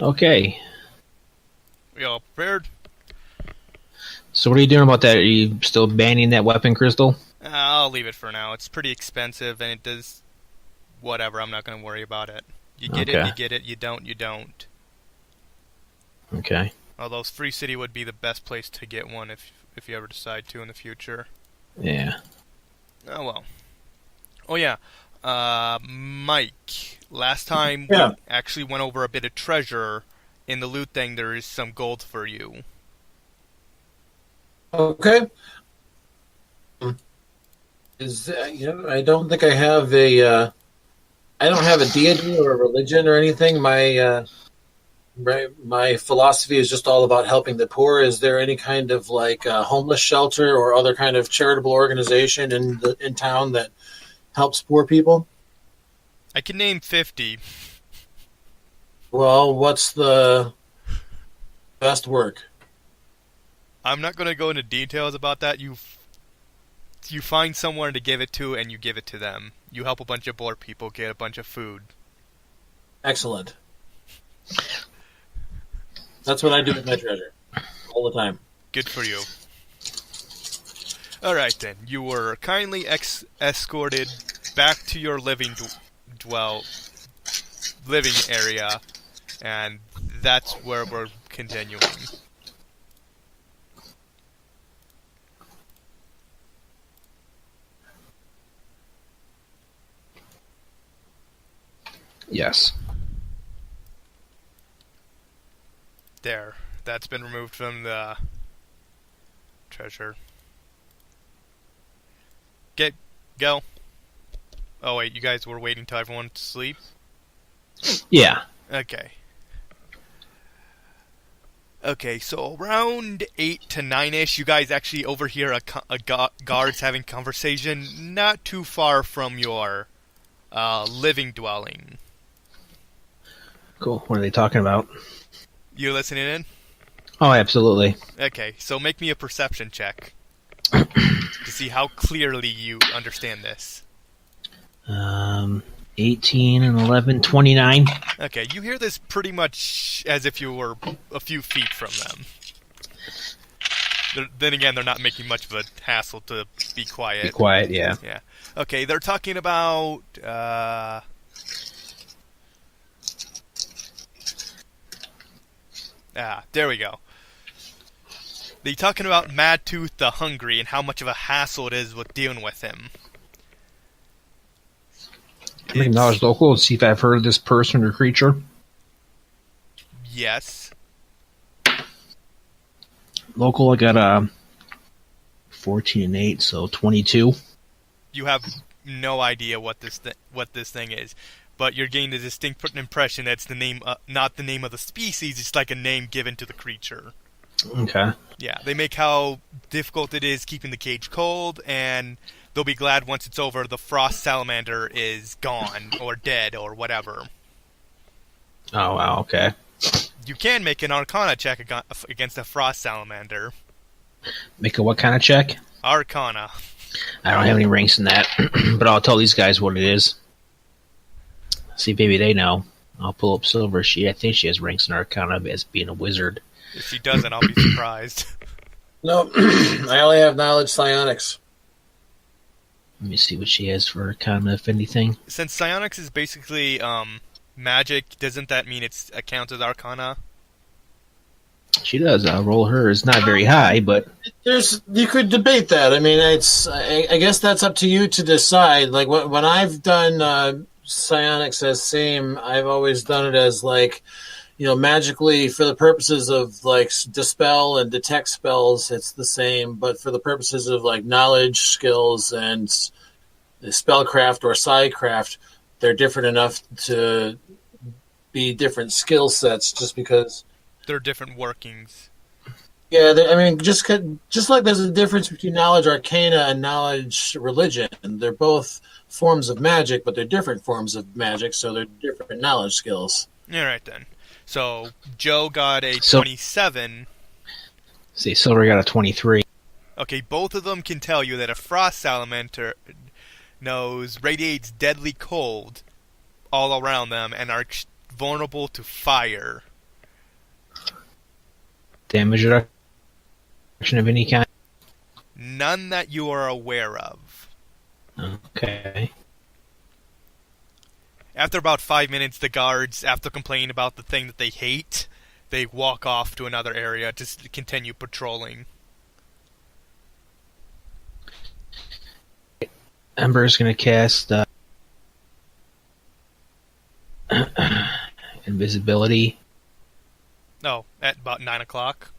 Okay. We all prepared? So what are you doing about that? Are you still banning that weapon crystal? I'll leave it for now. It's pretty expensive, and it does whatever. I'm not going to worry about it. You get it, Okay. you get it. You don't, you don't. Okay. Although Free City would be the best place to get one if you ever decide to in the future. Yeah. Oh well. Oh yeah. Mike, last time Yeah. we actually went over a bit of treasure. In the loot thing, there is some gold for you. Okay. I don't think I have a. I don't have a deity or a religion or anything. My philosophy is just all about helping the poor. Is there any kind of like homeless shelter or other kind of charitable organization in town that helps poor people? I can name 50. Well, what's the best work? I'm not going to go into details about that. You find someone to give it to, and you give it to them. You help a bunch of poor people get a bunch of food. Excellent. That's what I do with my treasure all the time. Good for you. Alright then, you were kindly escorted back to your living area, and that's where we're continuing. Yes. There. That's been removed from the treasure. Go. Oh wait, you guys were waiting till everyone to sleep? Yeah. Okay. Okay, so around 8 to 9-ish, you guys actually overhear guards having conversation not too far from your living dwelling. Cool. What are they talking about? You listening in? Oh, absolutely. Okay, so make me a perception check to see how clearly you understand this. 18 and 11, 29. Okay, you hear this pretty much as if you were a few feet from them. Then again, they're not making much of a hassle to be quiet. Be quiet, yeah. Yeah. Okay, they're talking about, there we go. They're talking about Madtooth the Hungry and how much of a hassle it is with dealing with him. I'm going to acknowledge local and see if I've heard of this person or creature. Yes. Local, I got 14 and 8, so 22. You have no idea what this thing is, but you're getting the distinct impression that it's the name, not the name of the species. It's like a name given to the creature. Okay. Yeah, they make how difficult it is keeping the cage cold, and they'll be glad once it's over. The frost salamander is gone or dead or whatever. Oh wow. Okay. You can make an Arcana check against a frost salamander. Make a what kind of check? Arcana. I don't have any ranks in that, but I'll tell these guys what it is. See if maybe they know. I'll pull up Silver. I think she has ranks in Arcana as being a wizard. If she doesn't, I'll be surprised. No, I only have knowledge psionics. Let me see what she has for Arcana, if anything. Since psionics is basically magic, doesn't that mean it counts as Arcana? She does. I'll roll her. It's not very high, but You could debate that. I mean, I guess that's up to you to decide. Like when I've done psionics as same, I've always done it as like, magically for the purposes of like dispel and detect spells, it's the same. But for the purposes of like knowledge, skills, and spellcraft or psycraft, they're different enough to be different skill sets. Just because they're different workings. Yeah, I mean, just like there's a difference between knowledge arcana and knowledge religion. They're both forms of magic, but they're different forms of magic, so they're different knowledge skills. All right then. So Joe got a 27. See, Silver got a 23. Okay, both of them can tell you that a frost salamander radiates deadly cold all around them and are vulnerable to fire. damage reduction of any kind? None that you are aware of. Okay. After about 5 minutes, the guards, after complaining about the thing that they hate, they walk off to another area to continue patrolling. Ember's going to cast invisibility. Oh, at about 9 o'clock.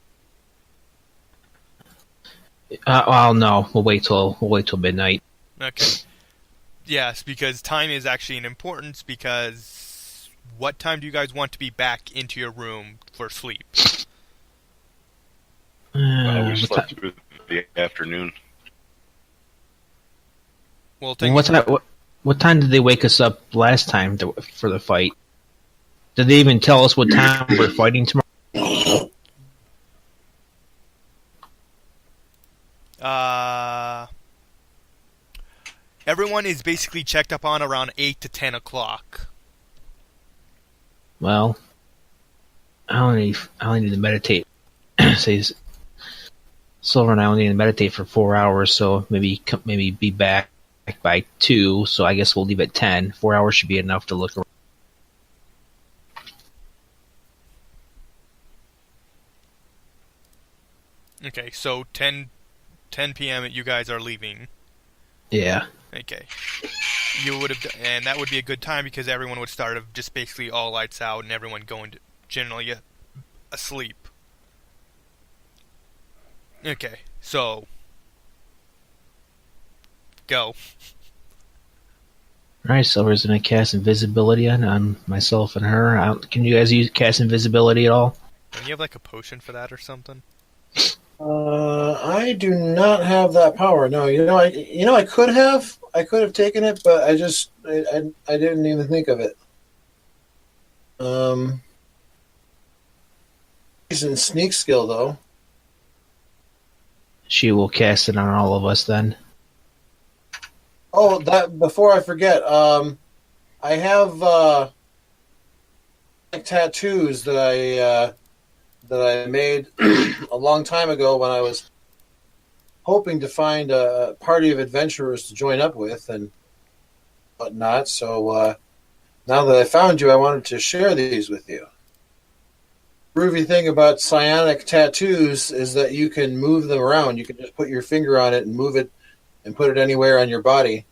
Well, no, we'll wait till midnight. Okay. Yes, because time is actually an importance, because what time do you guys want to be back into your room for sleep? We slept through the afternoon. Well, what time did they wake us up last time for the fight? Did they even tell us what time we're fighting tomorrow? Everyone is basically checked up on around 8 to 10 o'clock. Well, I only need to meditate. Say, Silver and I only need to meditate for 4 hours, so maybe be back by 2. So I guess we'll leave at 10. 4 hours should be enough to look around. Okay, so 10 p.m. you guys are leaving. Yeah. Okay. You would have, and that would be a good time because everyone would start of just basically all lights out and everyone going to generally asleep. Okay, so go. Alright, Silver's going to cast invisibility on myself and her. Can you guys cast invisibility at all? Don't you have like a potion for that or something? I do not have that power. No, I could have. I could have taken it, but I didn't even think of it. He's in sneak skill though. She will cast it on all of us then. Oh, that before I forget, I have tattoos that I made a long time ago when I was hoping to find a party of adventurers to join up with and whatnot. So now that I found you, I wanted to share these with you. Groovy thing about psionic tattoos is that you can move them around. You can just put your finger on it and move it and put it anywhere on your body.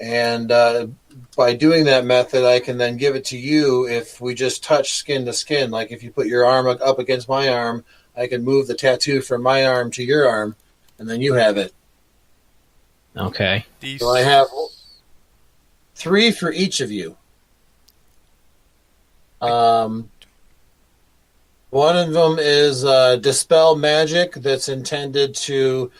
And by doing that method, I can then give it to you if we just touch skin to skin. Like if you put your arm up against my arm, I can move the tattoo from my arm to your arm, and then you have it. Okay. So I have 3 for each of you. One of them is Dispel Magic that's intended to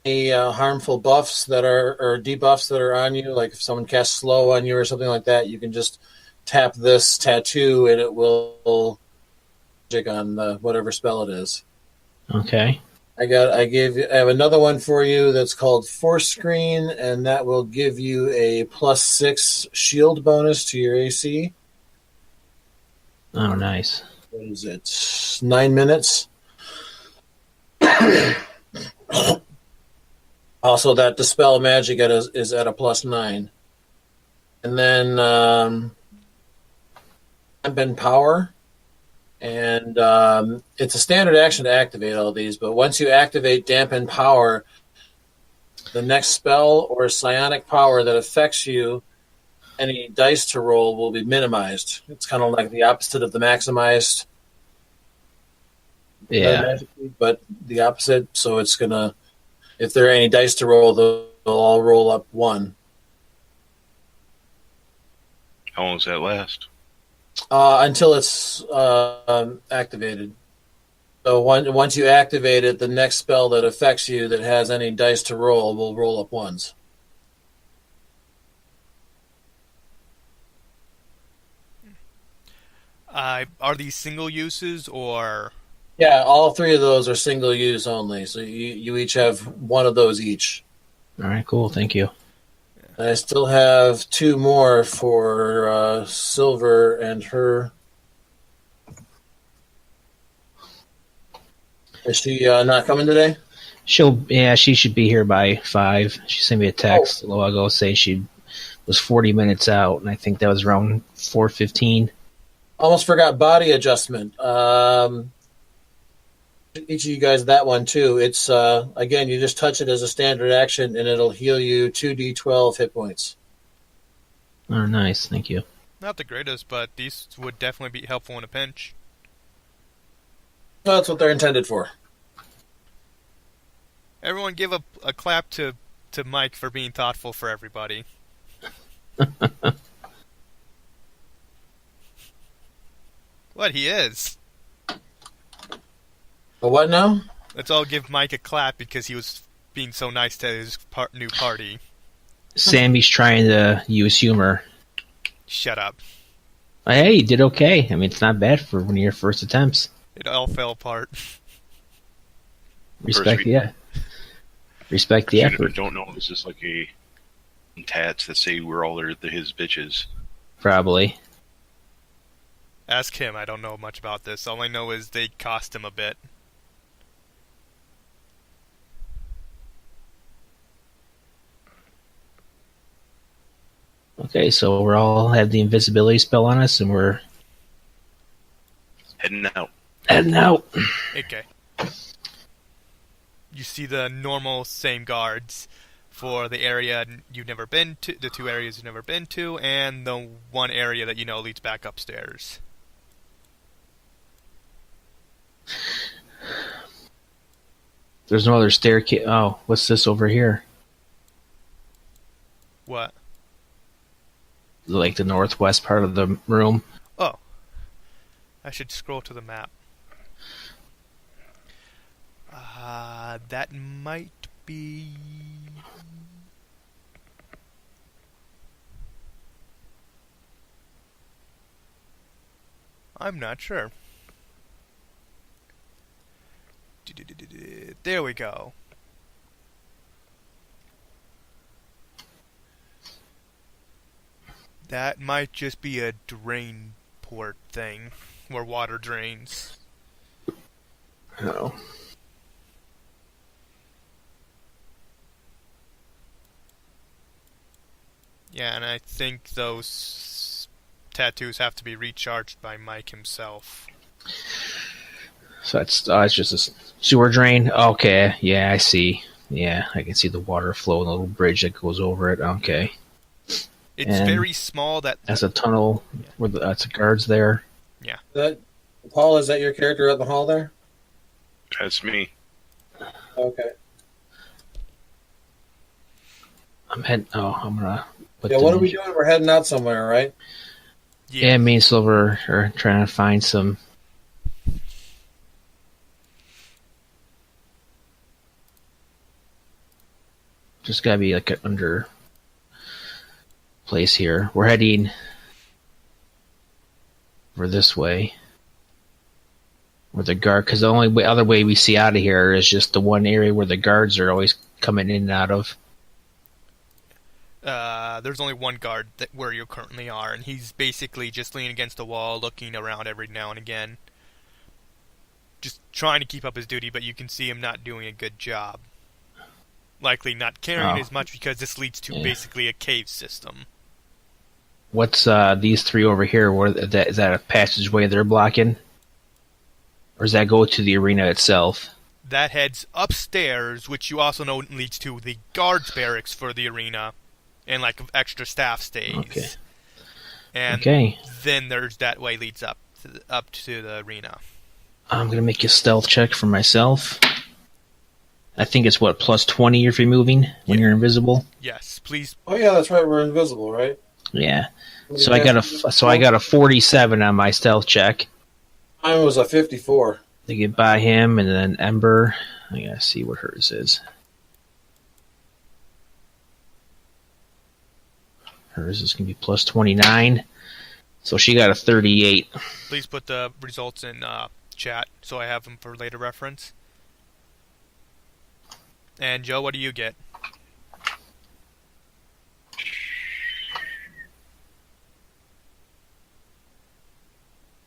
any harmful buffs that are or debuffs that are on you. Like if someone casts slow on you or something like that, you can just tap this tattoo and it will magic on whatever spell it is. Okay. I have another one for you that's called Force Screen, and that will give you a +6 shield bonus to your AC. Oh, nice. What is it? 9 minutes. Also, that Dispel Magic is at a +9. And then Dampen Power. And it's a standard action to activate all these, but once you activate Dampen Power, the next spell or psionic power that affects you, any dice to roll will be minimized. It's kind of like the opposite of the maximized. Yeah. But the opposite, so it's going to, if there are any dice to roll, they'll all roll up 1. How long does that last? Until it's activated. So once you activate it, the next spell that affects you that has any dice to roll will roll up 1s. Are these single uses or? Yeah, all 3 of those are single use only. So you each have 1 of those each. All right, cool. Thank you. I still have 2 more for Silver and her. Is she not coming today? She should be here by 5. She sent me a text a while ago saying she was 40 minutes out, and I think that was around 4:15. Almost forgot body adjustment. Each of you guys that one too. It's again, you just touch it as a standard action, and it'll heal you 2d12 hit points. Oh, nice. Thank you. Not the greatest, but these would definitely be helpful in a pinch. Well, that's what they're intended for. Everyone give a clap to Mike for being thoughtful for everybody. What, he is. But what now? Let's all give Mike a clap because he was being so nice to his new party. Sammy's trying to use humor. Shut up. Hey, you did okay. I mean, it's not bad for one of your first attempts. It all fell apart. Respect the That effort. don't know, is this like a tats that say we're all his bitches? Probably. Ask him, I don't know much about this. All I know is they cost him a bit. Okay, so we're all have the invisibility spell on us, and we're Heading out. heading out. Okay. You see the normal same guards for the area you've never been to, the 2 areas you've never been to, and the 1 area that you know leads back upstairs. There's no other staircase. Oh, what's this over here? What? Like the northwest part of the room. Oh. I should scroll to the map. That might be... I'm not sure. There we go. That might just be a drain port thing, where water drains. Oh. Yeah, and I think those tattoos have to be recharged by Mike himself. So it's just a sewer drain. Okay, yeah, I see. Yeah, I can see the water flow and the little bridge that goes over it. Okay. It's And very small. that's a tunnel where that's guards there. Yeah. Paul, is that your character at the hall there? That's me. Okay. I'm gonna put Yeah, what are we doing? We're heading out somewhere, right? Yeah, me and Silver are trying to find some. Just gotta be like an under place here. We're heading over this way. Where the guard, because the only other way we see out of here is just the one area where the guards are always coming in and out of. There's only 1 guard where you currently are, and he's basically just leaning against the wall, looking around every now and again. Just trying to keep up his duty, but you can see him not doing a good job. Likely not carrying as much because this leads to basically a cave system. What's these 3 over here? Is that a passageway they're blocking? Or does that go to the arena itself? That heads upstairs, which you also know leads to the guards barracks for the arena, and like extra staff stays. Okay. And then there's that way leads up to the arena. I'm gonna make a stealth check for myself. I think it's what, plus 20 if you're moving when you're invisible. Yes, please. Oh yeah, that's right. We're invisible, right? Yeah. So I got a 47 on my stealth check. Mine was a 54. To get by him, and then Ember. I gotta see what hers is. Hers is gonna be plus 29. So she got a 38. Please put the results in chat so I have them for later reference. And Joe, what do you get?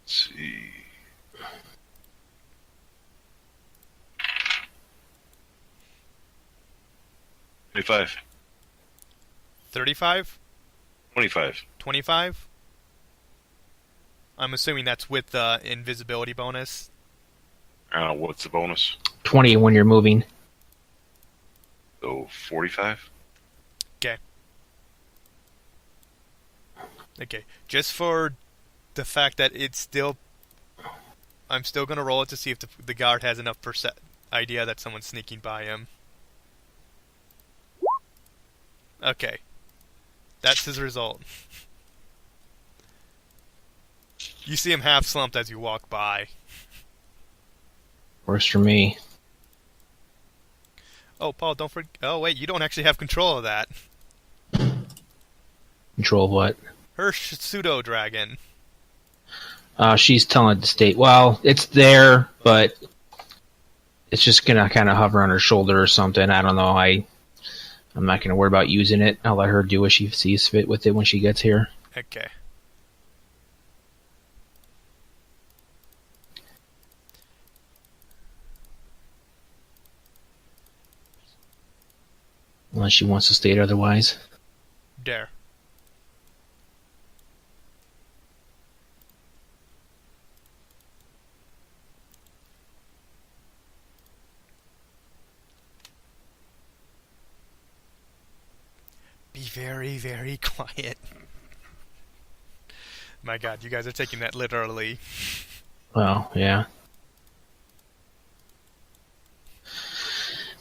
Let's see. 25. 35? 25. 25? I'm assuming that's with the invisibility bonus. What's the bonus? 20 when you're moving. So 45? Okay. Just for the fact that it's still... I'm still going to roll it to see if the guard has enough idea that someone's sneaking by him. Okay. That's his result. You see him half slumped as you walk by. Works for me. Oh, Paul, don't forget... Oh, wait, you don't actually have control of that. Control of what? Her pseudo-dragon. She's telling it to stay. Well, it's there, but it's just gonna kind of hover on her shoulder or something. I don't know. I'm not gonna worry about using it. I'll let her do what she sees fit with it when she gets here. Okay. Unless she wants to state otherwise. Dare. Be very, very quiet. My god, you guys are taking that literally. Well, yeah.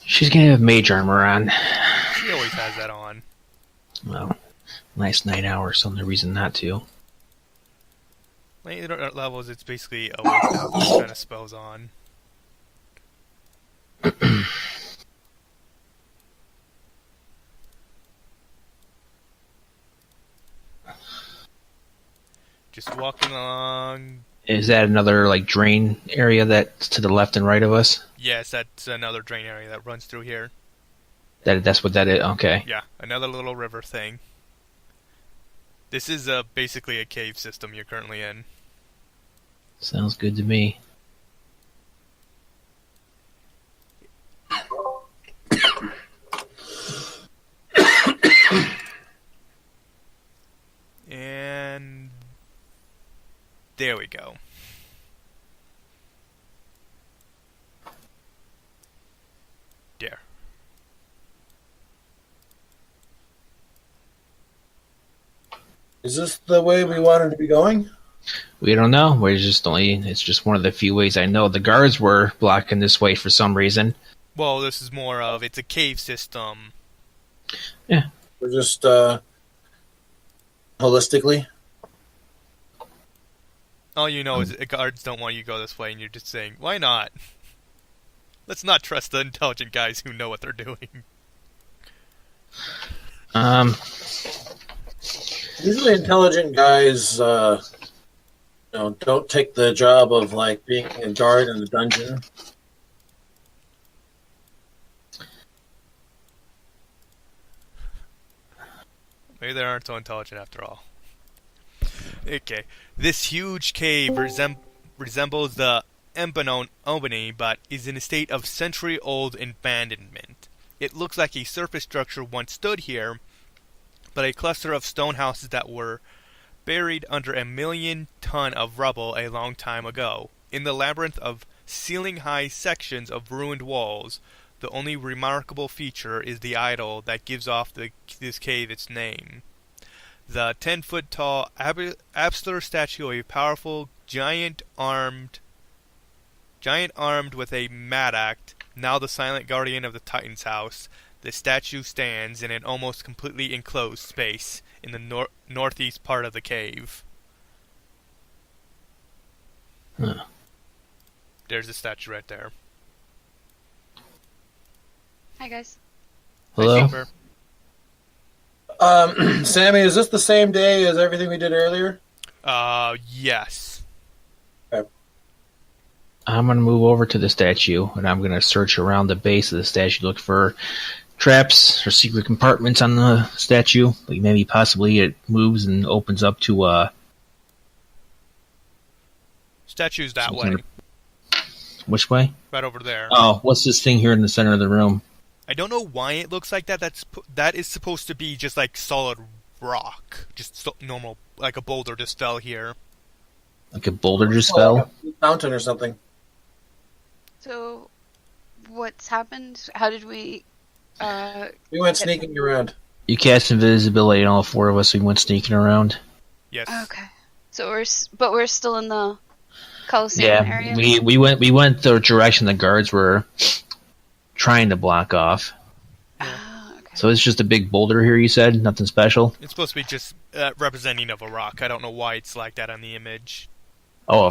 She's gonna have mage armor on. She always has that on. Well, nice night hour, so no reason not to. Later levels, it's basically always have those kind of spells on. Just walking along. Is that another like drain area that's to the left and right of us? Yes, that's another drain area that runs through here. That's what that is. Okay. Yeah, another little river thing. This is basically a cave system you're currently in. Sounds good to me. And there we go. There. Is this the way we wanted to be going? We don't know. It's just one of the few ways I know. The guards were blocking this way for some reason. Well, this is more of, it's a cave system. Yeah. We're just holistically. All you know is the guards don't want you to go this way, and you're just saying, why not? Let's not trust the intelligent guys who know what they're doing. Usually intelligent guys don't take the job of like being a guard in the dungeon. Maybe they aren't so intelligent after all. Okay. This huge cave resembles the Albany, but is in a state of century-old abandonment. It looks like a surface structure once stood here, but a cluster of stone houses that were buried under 1 million ton of rubble a long time ago. In the labyrinth of ceiling-high sections of ruined walls, the only remarkable feature is the idol that gives off this cave its name. The 10-foot-tall absolute statue of a powerful giant armed with a mattock, now the silent guardian of the Titan's house. The statue stands in an almost completely enclosed space in the northeast part of the cave. Huh. There's the statue right there. Hi, guys. Hello? Hi, Super. Sammy, is this the same day as everything we did earlier? Yes. Okay. I'm going to move over to the statue, and I'm going to search around the base of the statue, look for traps or secret compartments on the statue. Like maybe possibly it moves and opens up to Statue's that something. way. Which way? Right over there. Oh, what's this thing here in the center of the room? I don't know why it looks like that. That is supposed to be just like solid rock, just normal, like a boulder just fell here. Like a boulder just fell? Like a fountain or something. So, what's happened? How did we... We went sneaking around. You cast invisibility on all four of us. We went sneaking around. Yes. Okay. So we're still in the Coliseum area? we went the direction the guards were trying to block off. Okay. So it's just a big boulder here, you said? Nothing special? It's supposed to be just representing of a rock. I don't know why it's like that on the image. Oh,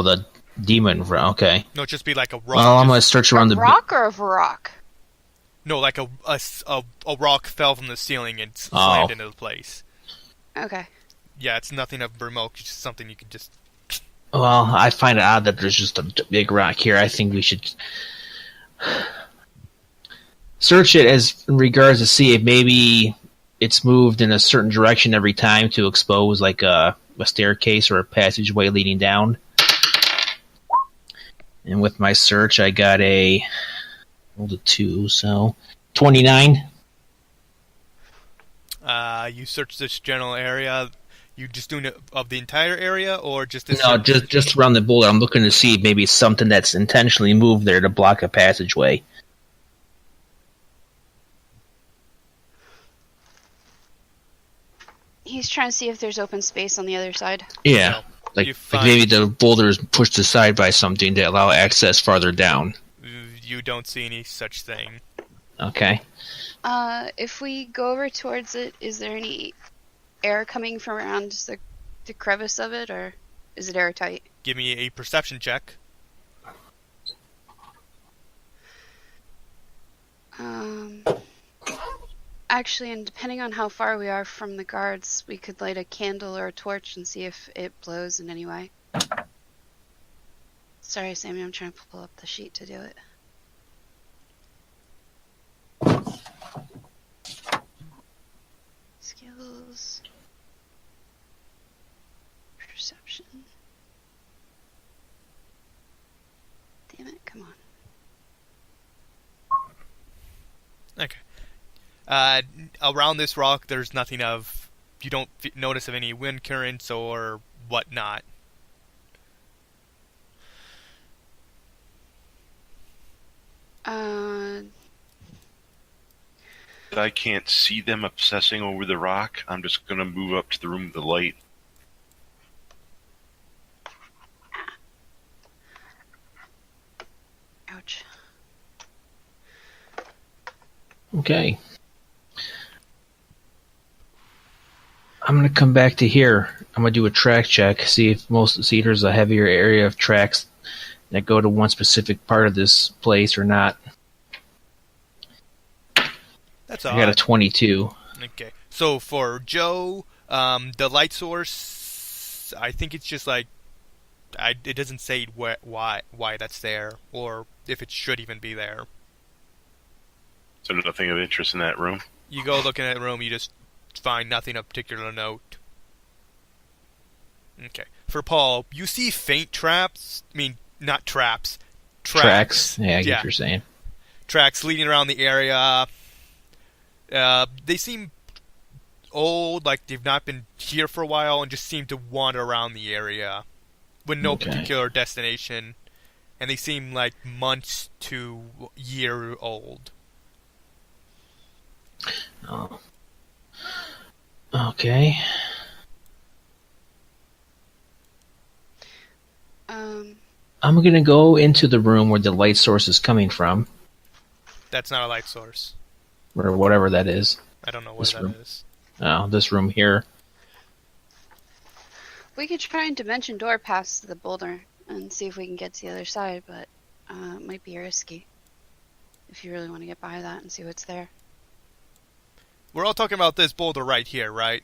the demon. Okay. No, it'd just be like a rock. Well, I'm going to search around a the... rock or a rock? No, like a rock fell from the ceiling and slammed into the place. Okay. Yeah, it's nothing of remote. It's just something you could just... Well, I find it odd that there's just a big rock here. I think we should search it as in regards to see if maybe it's moved in a certain direction every time to expose like a staircase or a passageway leading down. And with my search, I got rolled a 2, so 29. You search this general area. You just doing it of the entire area, or just this? No, just around the boulder. I'm looking to see if maybe it's something that's intentionally moved there to block a passageway. He's trying to see if there's open space on the other side. Yeah, So, like maybe the boulder is pushed aside by something to allow access farther down. You don't see any such thing. Okay. If we go over towards it, is there any air coming from around the crevice of it, or is it airtight? Give me a perception check. Actually, and depending on how far we are from the guards, we could light a candle or a torch and see if it blows in any way. Sorry, Sammy, I'm trying to pull up the sheet to do it. Skills. Perception. Damn it, come on. Okay. Around this rock, there's nothing of... You don't notice of any wind currents or whatnot. I can't see them obsessing over the rock. I'm just going to move up to the room with the light. Ouch. Okay. I'm going to come back to here. I'm going to do a track check, see if there's a heavier area of tracks that go to one specific part of this place or not. That's I got a odd. 22. Okay. So for Joe, the light source, I think it's just like... it doesn't say why that's there, or if it should even be there. So there's nothing of interest in that room? You go looking at the room, you just find nothing of particular note. Okay. For Paul, you see faint traps. I mean, not traps. Tracks. Yeah, I get what you're saying. Tracks leading around the area. They seem old, like they've not been here for a while, and just seem to wander around the area with no particular destination. And they seem like months to year old. Oh. Okay. I'm going to go into the room where the light source is coming from. That's not a light source. Or whatever that is. I don't know what This that room. is. Oh, this room here. We could try and dimension door past the boulder and see if we can get to the other side, but it might be risky. If you really want to get by that and see what's there. We're all talking about this boulder right here, right?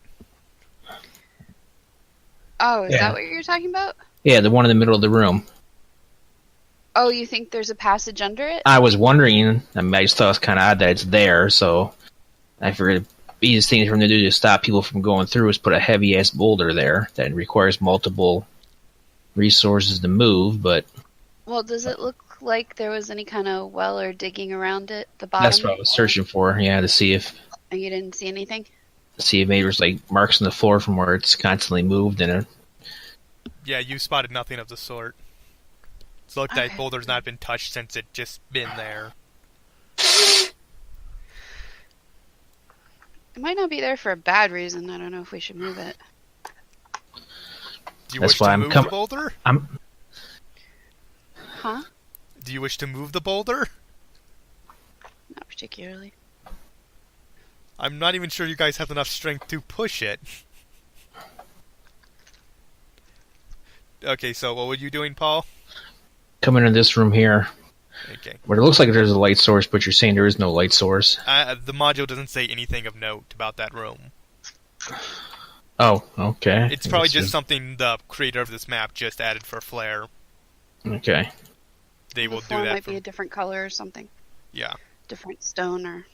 Oh, is Yeah. that what you're talking about? Yeah, the one in the middle of the room. Oh, you think there's a passage under it? I was wondering, I mean, I just thought it was kind of odd that it's there, so I figured the easiest thing for them to do to stop people from going through is put a heavy-ass boulder there that requires multiple resources to move, but... Well, does it look like there was any kind of well or digging around it, the bottom? That's what I was searching for. Yeah, to see if And you didn't see anything? maybe there's like marks on the floor from where it's constantly moved and it. Yeah, you spotted nothing of the sort. It's looked like boulder's not been touched since it just been there. It might not be there for a bad reason. I don't know if we should move it. Do you That's wish why to I'm move com- the boulder? Huh? Do you wish to move the boulder? Not particularly. I'm not even sure you guys have enough strength to push it. Okay, so what were you doing, Paul? Coming in this room here, Okay. where it looks like there's a light source, but you're saying there is no light source. The module doesn't say anything of note about that room. Oh, okay. It's probably just something the creator of this map just added for flair. Okay. They will The do floor that might for... be a different color or something. Yeah. Different stone or...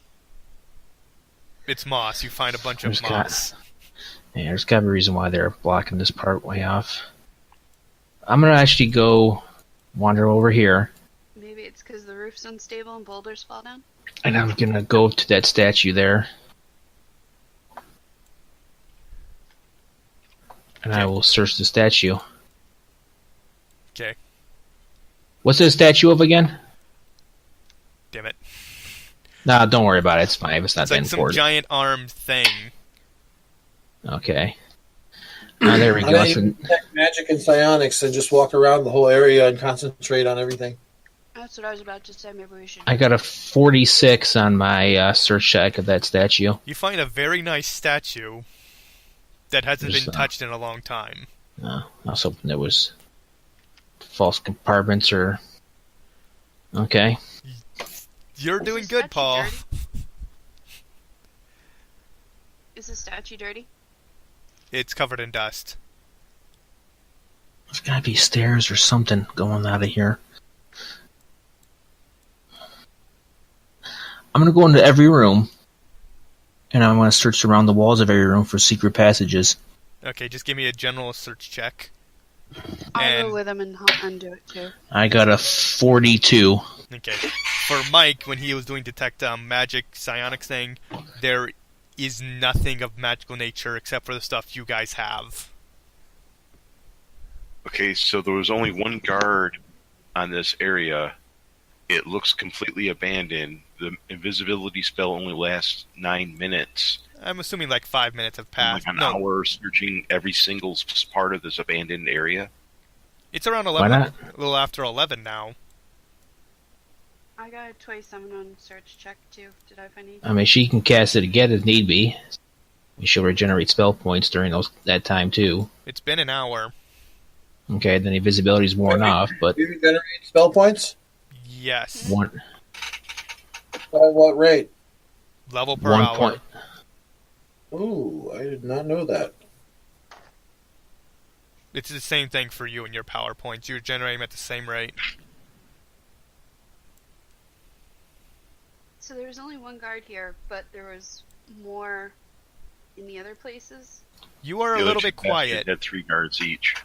It's moss. You find a bunch of There's moss. Yeah, there's got to be a reason why they're blocking this part way off. I'm going to actually go wander over here, Maybe it's because the roof's unstable and boulders fall down? and I'm going to go to that statue there. And I will search the statue. Okay. What's the statue of again? Damn it. Nah, don't worry about it. It's fine. It's not It's that like some important. giant armed thing. Okay. There we Why go. don't you detect magic and psionics and just walk around the whole area and concentrate on everything? That's what I was about to say. Maybe we should... I got a 46 on my search check of that statue. You find a very nice statue that hasn't There's, been touched in a long time. I was hoping there was false compartments or... Okay. You're Is doing the good, statue Paul. dirty? Is the statue dirty? It's covered in dust. There's gotta be stairs or something going out of here. I'm gonna go into every room, and I'm gonna search around the walls of every room for secret passages. Okay, just give me a general search check. I'll And- go with him and undo it too. I got a 42. Okay. For Mike, when he was doing detect magic psionics thing, there is nothing of magical nature except for the stuff you guys have. Okay, so there was only one guard on this area. It looks completely abandoned. The invisibility spell only lasts 9 minutes. I'm assuming like 5 minutes have passed. Like an No, hour searching every single part of this abandoned area. it's around Why 11. not? A little after 11 now. I got a toy summon on search check too. Did I find anything? I mean, she can cast it again if need be. She'll regenerate spell points during that time too. It's been an hour. Okay, then the invisibility's worn off, but Do you generate spell points? Yes. one By what rate? Level per one hour. point. Ooh, I did not know that. It's the same thing for you and your power points. You're generating them at the same rate. So there was only one guard here, but there was more in the other places. You are a The other little two bit passages quiet. Had 3 guards each.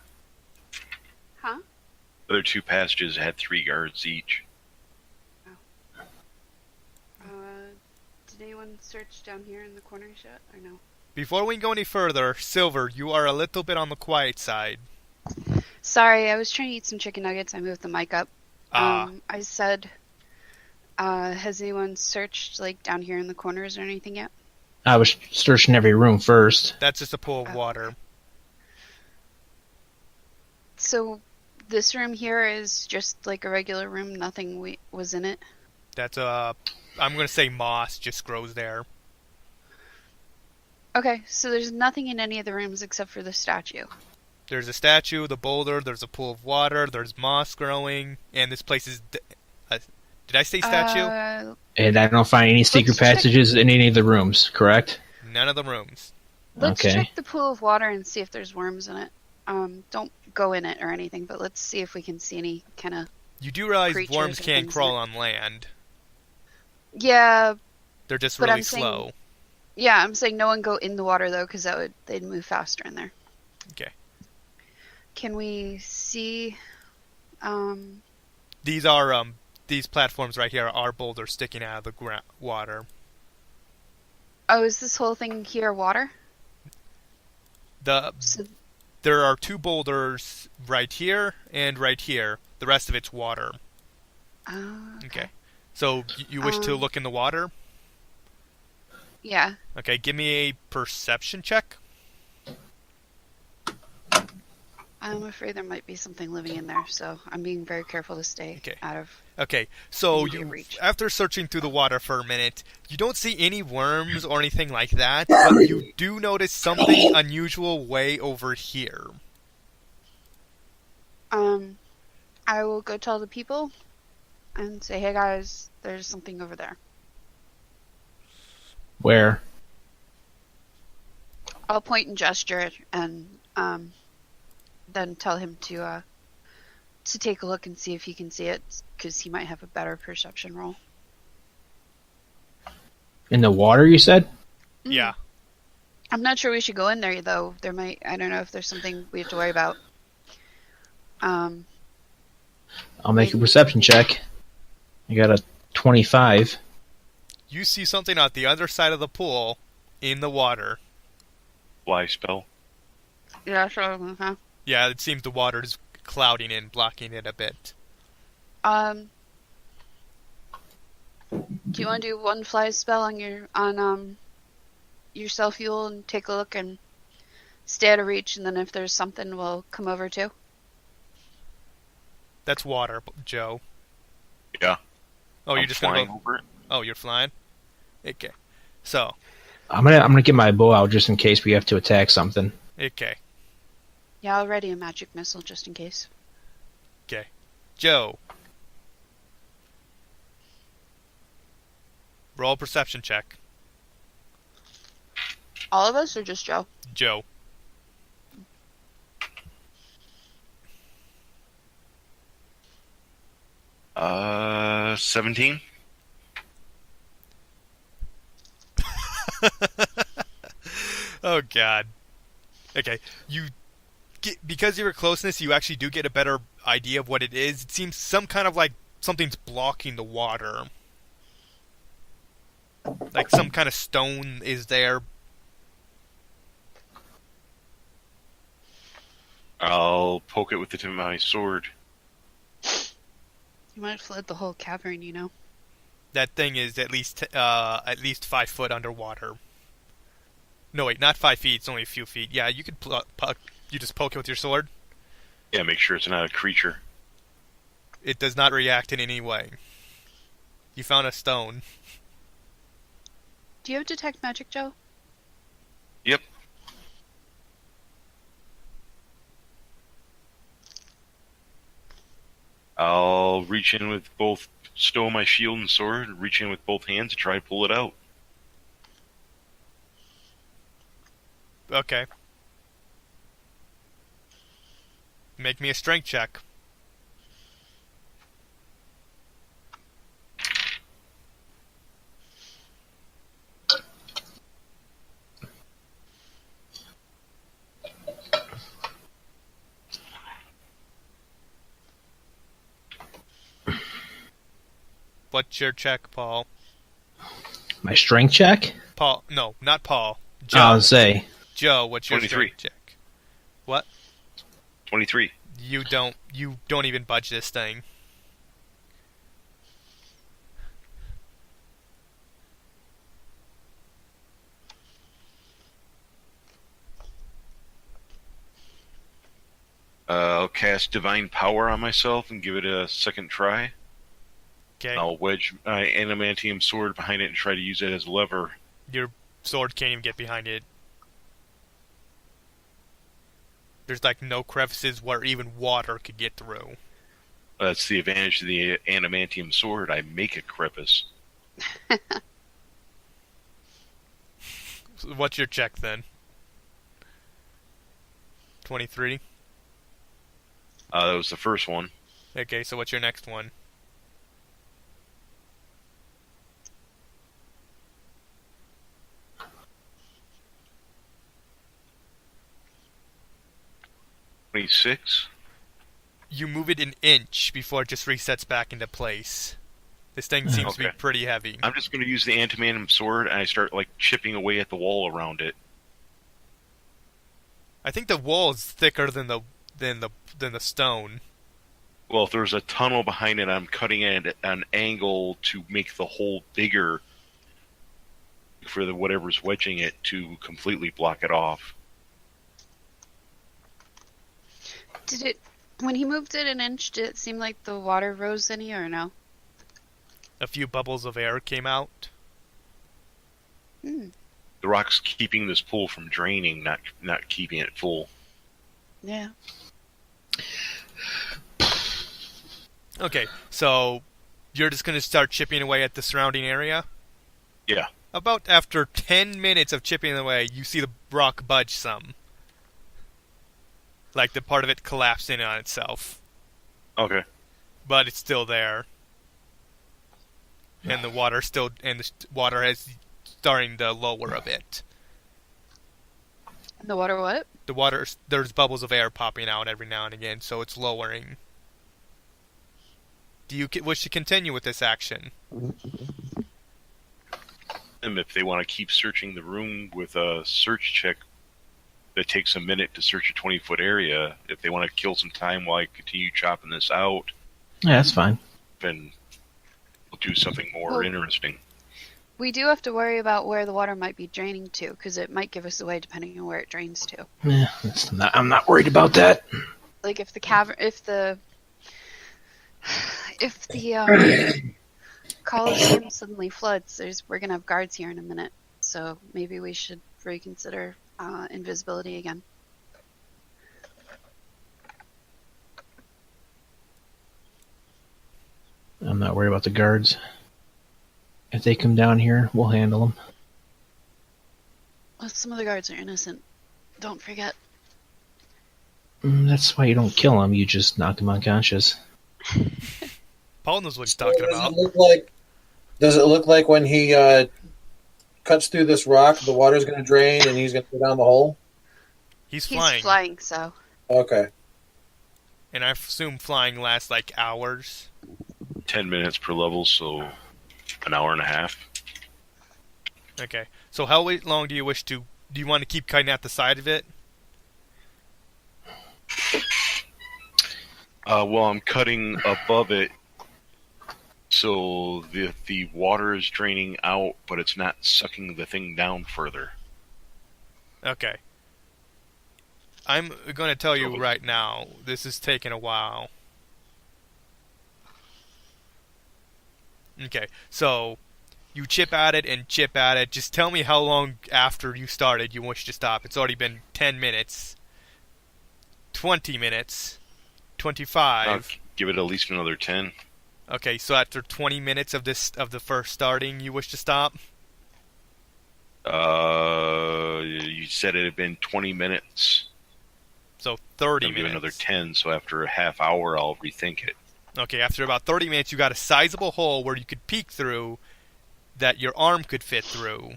Huh? The other 2 passages had 3 guards each. Did anyone search down here in the corners yet, or no? Before we go any further, Silver, you are a little bit on the quiet side. Sorry, I was trying to eat some chicken nuggets. I moved the mic up. I said, has anyone searched like down here in the corners or anything yet? I was searching every room first. That's just a pool of water. So this room here is just like a regular room. Nothing was in it. That's I'm gonna say moss just grows there. Okay, so there's nothing in any of the rooms except for the statue. There's a statue, the boulder, there's a pool of water, there's moss growing, and this place is... did I say statue? And I don't find any secret check- passages in any of the rooms, correct? None of the rooms. Let's Okay. check the pool of water and see if there's worms in it. Don't go in it or anything, but let's see if we can see any kind of... You do realize Creatures worms or can't things crawl that- on land. Yeah, They're just But really I'm saying- slow. yeah, I'm saying no one go in the water though, because they'd move faster in there. Okay. Can we see These are these platforms right here are boulders sticking out of the water. Oh, is this whole thing here water? The So, There are 2 boulders right here and right here. The rest of it's water. okay. So you wish to look in the water? Yeah. Okay, give me a perception check. I'm afraid there might be something living in there, so I'm being very careful to stay Okay. out of. Okay, so Immediate reach. after searching through the water for a minute, you don't see any worms or anything like that, but you do notice something unusual way over here. I will go tell the people and say, "Hey guys, there's something over there." Where? I'll point and gesture and then tell him to take a look and see if he can see it, because he might have a better perception roll. In the water, you said? Yeah. I'm not sure we should go in there though. I don't know if there's something we have to worry about. I'll make a perception check. I got a 25. You see something on the other side of the pool in the water. Fly spell. Yeah, sure. Yeah, it seems the water is clouding in, blocking it a bit. Do you want to do one fly spell on your self fuel and take a look and stay out of reach, and then if there's something, we'll come over too? That's water, Joe. Yeah. Oh, you're I'm just flying gonna. over it. Oh, you're flying. Okay. So, I'm gonna get my bow out just in case we have to attack something. okay, Yeah, I'll ready a magic missile just in case. okay. Joe, roll a perception check. All of us, or just Joe? Joe. Uh, 17. Oh God. Okay, because of your closeness, you actually do get a better idea of what it is. It seems some kind of like something's blocking the water. Like some kind of stone is there. I'll poke it with the tip of my sword. You might have flood the whole cavern, you know. That thing is at least 5 foot underwater. No, wait, not 5 feet. It's only a few feet. Yeah, you could you just poke it with your sword. Yeah, make sure it's not a creature. It does not react in any way. You found a stone. Do you have detect magic, Joe? Yep. I'll reach in with both, stow my shield and sword, reach in with both hands and try to pull it out. Okay. Make me a strength check. What's your check, Paul? My strength check? Paul, no, not Paul. Joe. I'll say. Joe, what's your 23. strength check? What? 23. You don't even budge this thing. I'll cast Divine Power on myself and give it a second try. Okay. I'll wedge my adamantium sword behind it and try to use it as a lever. Your sword can't even get behind it. There's like no crevices where even water could get through. That's the advantage of the adamantium sword. I make a crevice. So what's your check then? 23? That was the first one. Okay, so what's your next one? $26. you move it an inch before it just resets back into place. This thing seems to be Okay. pretty heavy. I'm just going to use the antimanum sword, and I start like chipping away at the wall around it. I think the wall is thicker than the stone. Well, if there's a tunnel behind it, I'm cutting it at an angle to make the hole bigger for whatever's wedging it to completely block it off. When he moved it an inch, did it seem like the water rose any or no? A few bubbles of air came out. Hmm. The rock's keeping this pool from draining, not keeping it full. Yeah. Okay, so you're just going to start chipping away at the surrounding area? Yeah. About after 10 minutes of chipping away, you see the rock budge some. Like the part of it collapsed in on itself. Okay. But it's still there. And the water is starting to lower a bit. The water what? The water, there's bubbles of air popping out every now and again, so it's lowering. Do you wish to continue with this action? And if they want to keep searching the room with a search check that takes a minute to search a 20-foot area, if they want to kill some time while I continue chopping this out, Yeah, that's fine. then we'll do something more interesting. We do have to worry about where the water might be draining to, because it might give us away depending on where it drains to. Yeah, I'm not worried about that. Like if the cavern, if the Coliseum suddenly floods, we're gonna have guards here in a minute. So maybe we should reconsider invisibility again. I'm not worried about the guards. If they come down here, we'll handle them. Well, some of the guards are innocent. Don't forget. That's why you don't kill them. You just knock them unconscious. Paul knows what he's talking about. Does it look like when he cuts through this rock, the water's going to drain and he's going to go down the hole? He's He's flying. flying, so. Okay. And I assume flying lasts like hours. 10 minutes per level, so an hour and a half. Okay. So how long do you wish to... Do you want to keep cutting at the side of it? Well, I'm cutting above it, so the water is draining out, but it's not sucking the thing down further. Okay. I'm going to tell you right now, this is taking a while. Okay, so you chip at it and chip at it. Just tell me how long after you started you wish to stop. It's already been 10 minutes, 20 minutes, 25. I'll give it at least another 10. Okay, so after 20 minutes of the first starting, you wish to stop? You said it had been 20 minutes. So 30 I'll give minutes. another 10, so after a half hour, I'll rethink it. Okay, after about 30 minutes, you got a sizable hole where you could peek through that your arm could fit through.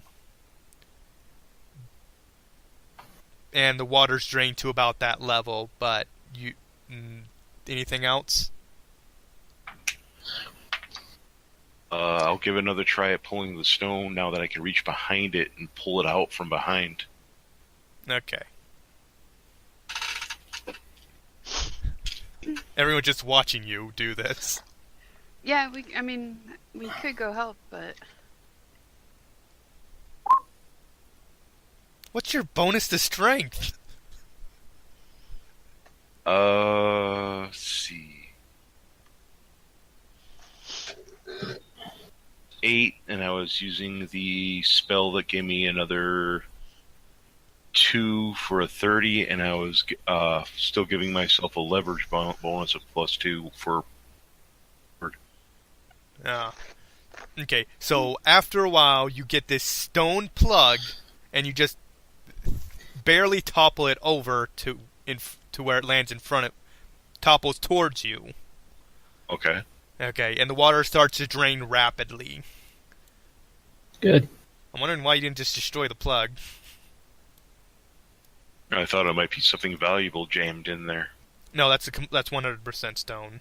And the water's drained to about that level, but you... anything else? I'll give another try at pulling the stone now that I can reach behind it and pull it out from behind. Okay. Everyone's just watching you do this. Yeah, we could go help, but... What's your bonus to strength? Let's see. 8, and I was using the spell that gave me another 2 for a 30, and I was still giving myself a leverage bonus of +2 for... Okay, so after a while, you get this stone plug, and you just barely topple it over to where it lands in front of... topples towards you. Okay. Okay, and the water starts to drain rapidly. Good. I'm wondering why you didn't just destroy the plug. I thought it might be something valuable jammed in there. No, that's 100% stone.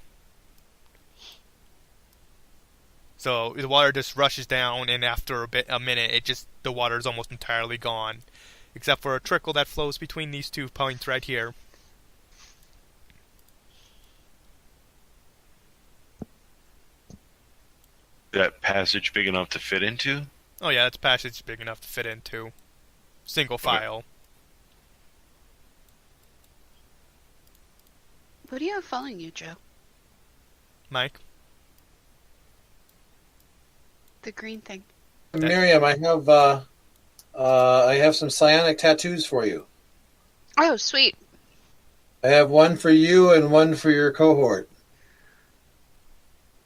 So the water just rushes down, and after a minute, the water is almost entirely gone, except for a trickle that flows between these 2 points right here. That passage big enough to fit into? Oh yeah, that's passage big enough to fit into. Single file. What do you have following you, Joe? Mike? The green thing. Miriam, I have some psionic tattoos for you. Oh, sweet. I have one for you and one for your cohort.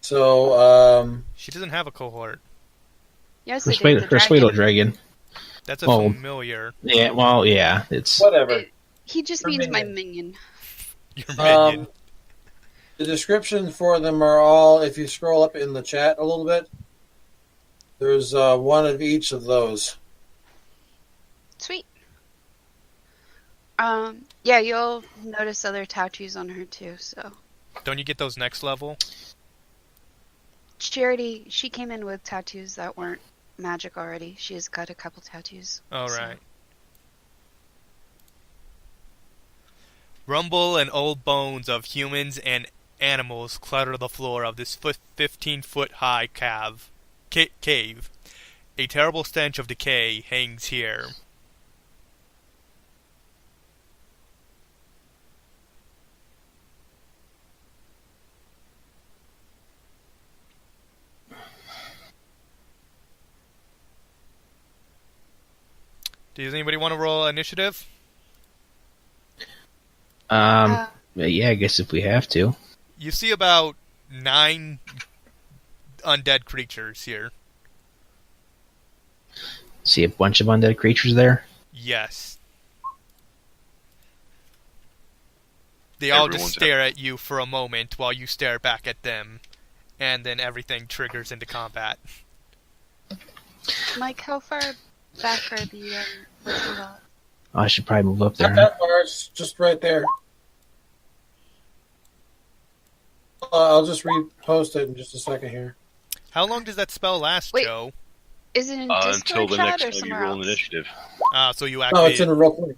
So, She doesn't have a cohort. Yes, Her I did. The Sweeto dragon. dragon. That's a Oh. familiar. Yeah, well, yeah, it's whatever. He just Her means my minion. minion. Your minion. The descriptions for them are all, if you scroll up in the chat a little bit, there's one of each of those. Sweet. Yeah, you'll notice other tattoos on her too, so. Don't you get those next level? She came in with tattoos that weren't magic already. She has got a couple tattoos. Oh, so. right. Rumble and old bones of humans and animals clutter the floor of this 15-foot high cave. A terrible stench of decay hangs here. Does anybody want to roll initiative? Yeah, I guess if we have to. You see about 9 undead creatures here. See a bunch of undead creatures there. Yes. They all just Everyone's stare at you for a moment while you stare back at them, and then everything triggers into combat. Mike, how far back are the what's it called? I should probably move up there. Not that far, it's just right there. I'll just repost it in just a second here. How long does that spell last, Wait. Joe? Is it in Until Discord the chat next or time you somewhere roll an else? initiative. So you No, activate. it's in a roll 20.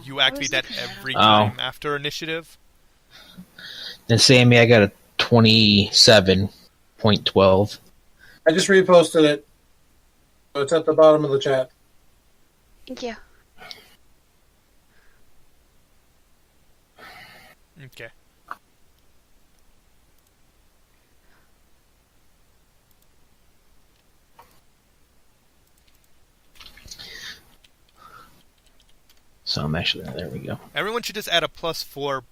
You I activate was that looking at it. every Oh. time after initiative. Then Sammy, I got a 27.12. I just reposted it. So it's at the bottom of the chat. Thank you. Okay. So I'm actually there. We go. Everyone should just add a +4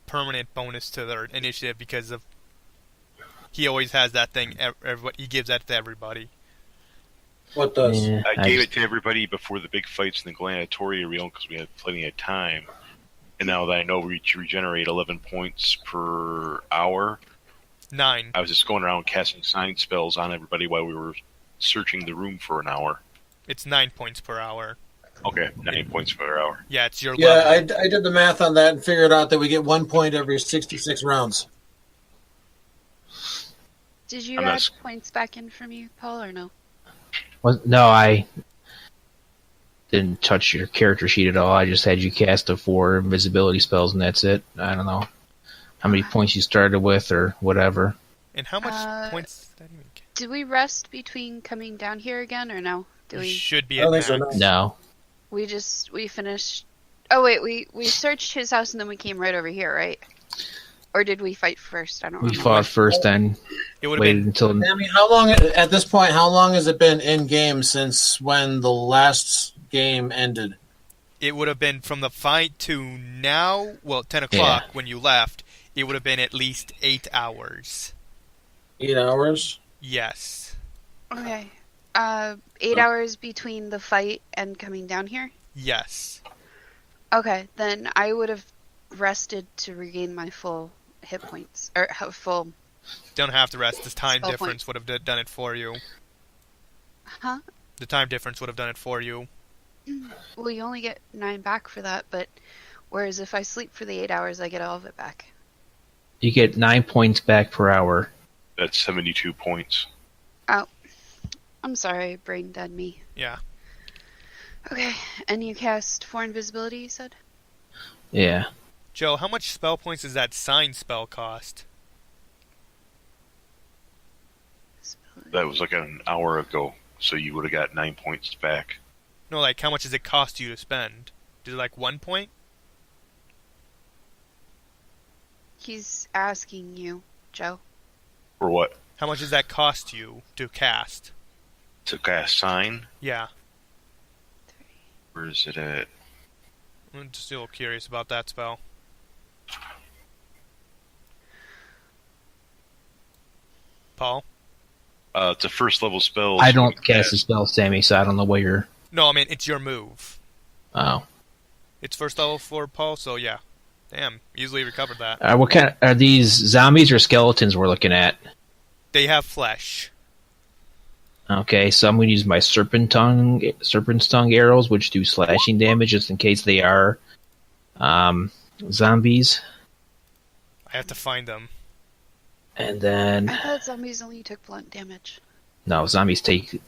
permanent bonus to their initiative because of he always has that thing. He gives that to everybody. What does? Yeah, I gave it to everybody before the big fights in the Gladiatoria realm because we had plenty of time. And now that I know we regenerate 11 points per hour, 9. I was just going around casting sign spells on everybody while we were searching the room for an hour. It's 9 points per hour. Okay, 9 points per hour. Yeah, it's your Yeah, level. I did the math on that and figured out that we get 1 point every 66 rounds. Did you I'm add not- points back in from you, Paul, or no? No, I didn't touch your character sheet at all. I just had you cast the 4 invisibility spells, and that's it. I don't know how many points you started with or whatever. And how much points did that even get? Did we rest between coming down here again, or no? Do You we? should be I at don't think max. so, No. We finished. Oh wait, we searched his house and then we came right over here, right? Or did we fight first? I don't We remember. fought first, then It would have waited been until. I mean, how long, at this point, how long has it been in game since when the last game ended? from the fight to now. Well, 10 o'clock when you left. It would have been at least 8 hours. 8 hours? Yes. Okay. 8 hours between the fight and coming down here? Yes. Okay, then I would have rested to regain my full hit points. Or full. Don't have to rest. The time Spell difference would have done it for you. Huh? The time difference would have done it for you. Well, you only get 9 back for that, but Whereas if I sleep for the 8 hours, I get all of it back. You get 9 points back per hour. That's 72 points. Oh, I'm sorry, brain dead me. Yeah. Okay, and you cast 4 invisibility, you said? Yeah. Joe, how much spell points does that sign spell cost? That was like an hour ago, so you would have got 9 points back. No, like, how much does it cost you to spend? Is it like 1 point? He's asking you, Joe. For what? How much does that cost you to cast? To cast sign? Yeah. Where is it at? I'm just a little curious about that spell. Paul? It's a first level spell. I so don't you cast a spell, Sammy, so I don't know what you're... No, I mean, it's your move. Oh. It's first level for Paul, so yeah. Damn, easily recovered that. What kind are these zombies or skeletons we're looking at? They have flesh. Okay, so I'm going to use my serpent's tongue arrows, which do slashing damage, just in case they are zombies. I have to find them. And then I thought zombies only took blunt damage. no, zombies take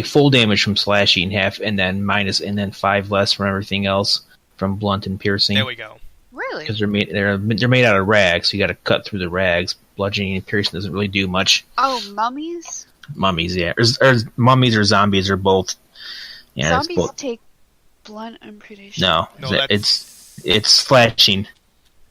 full damage from slashing, half, and then 5 less from everything else from blunt and piercing. There we go. Really? Because they're made out of rags, so you got to cut through the rags. Bludgeoning and piercing doesn't really do much. Oh, mummies? Mummies, yeah, or mummies or zombies are both. Yeah, Zombies both. take blunt, I'm pretty sure. No, No, it's slashing.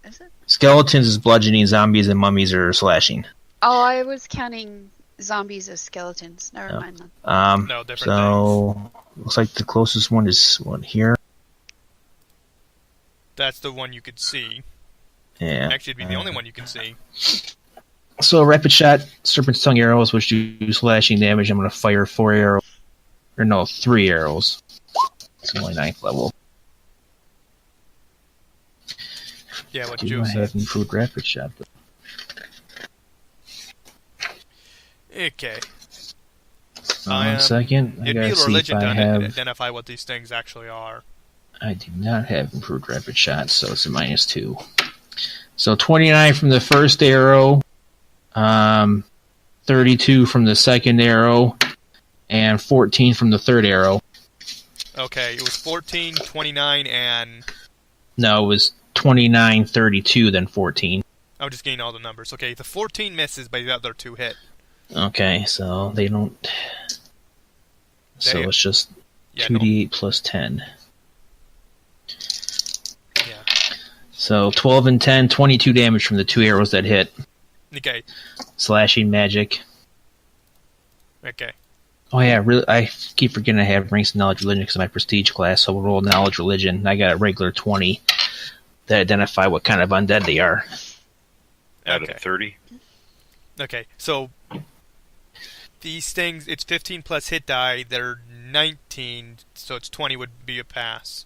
Is it? Skeletons is bludgeoning, zombies and mummies are slashing. Oh, I was counting zombies as skeletons. Never mind then. No, different so looks like the closest one is one here. That's the one you could see. Yeah. Actually, it'd be the only one you can see. So rapid shot, serpent's tongue arrows, which do slashing damage. I'm going to fire 3 arrows. It's only 9th level. Yeah, what Do Joe I said. have improved rapid shot? Okay. One second. I It'd gotta be a see if religion I to have. identify what these things actually are. I do not have improved rapid shot, so it's a -2. So 29 from the first arrow, 32 from the second arrow, and 14 from the third arrow. Okay, it was 14, 29, and... No, it was 29, 32, then 14. I'm just getting all the numbers. Okay, the 14 misses, but the other 2 hit. Okay, so they don't... So Damn. it's just Yeah, 2d8 plus 10. Yeah. So 12 and 10, 22 damage from the 2 arrows that hit. Okay, Slashing magic. okay. Oh yeah, really, I keep forgetting I have ranks in knowledge religion because of my prestige class, so we'll roll knowledge religion. I got a regular 20 to identify what kind of undead they are. Out Okay. of 30. Okay, so... These things, it's 15 plus hit die, they're 19, so it's 20 would be a pass.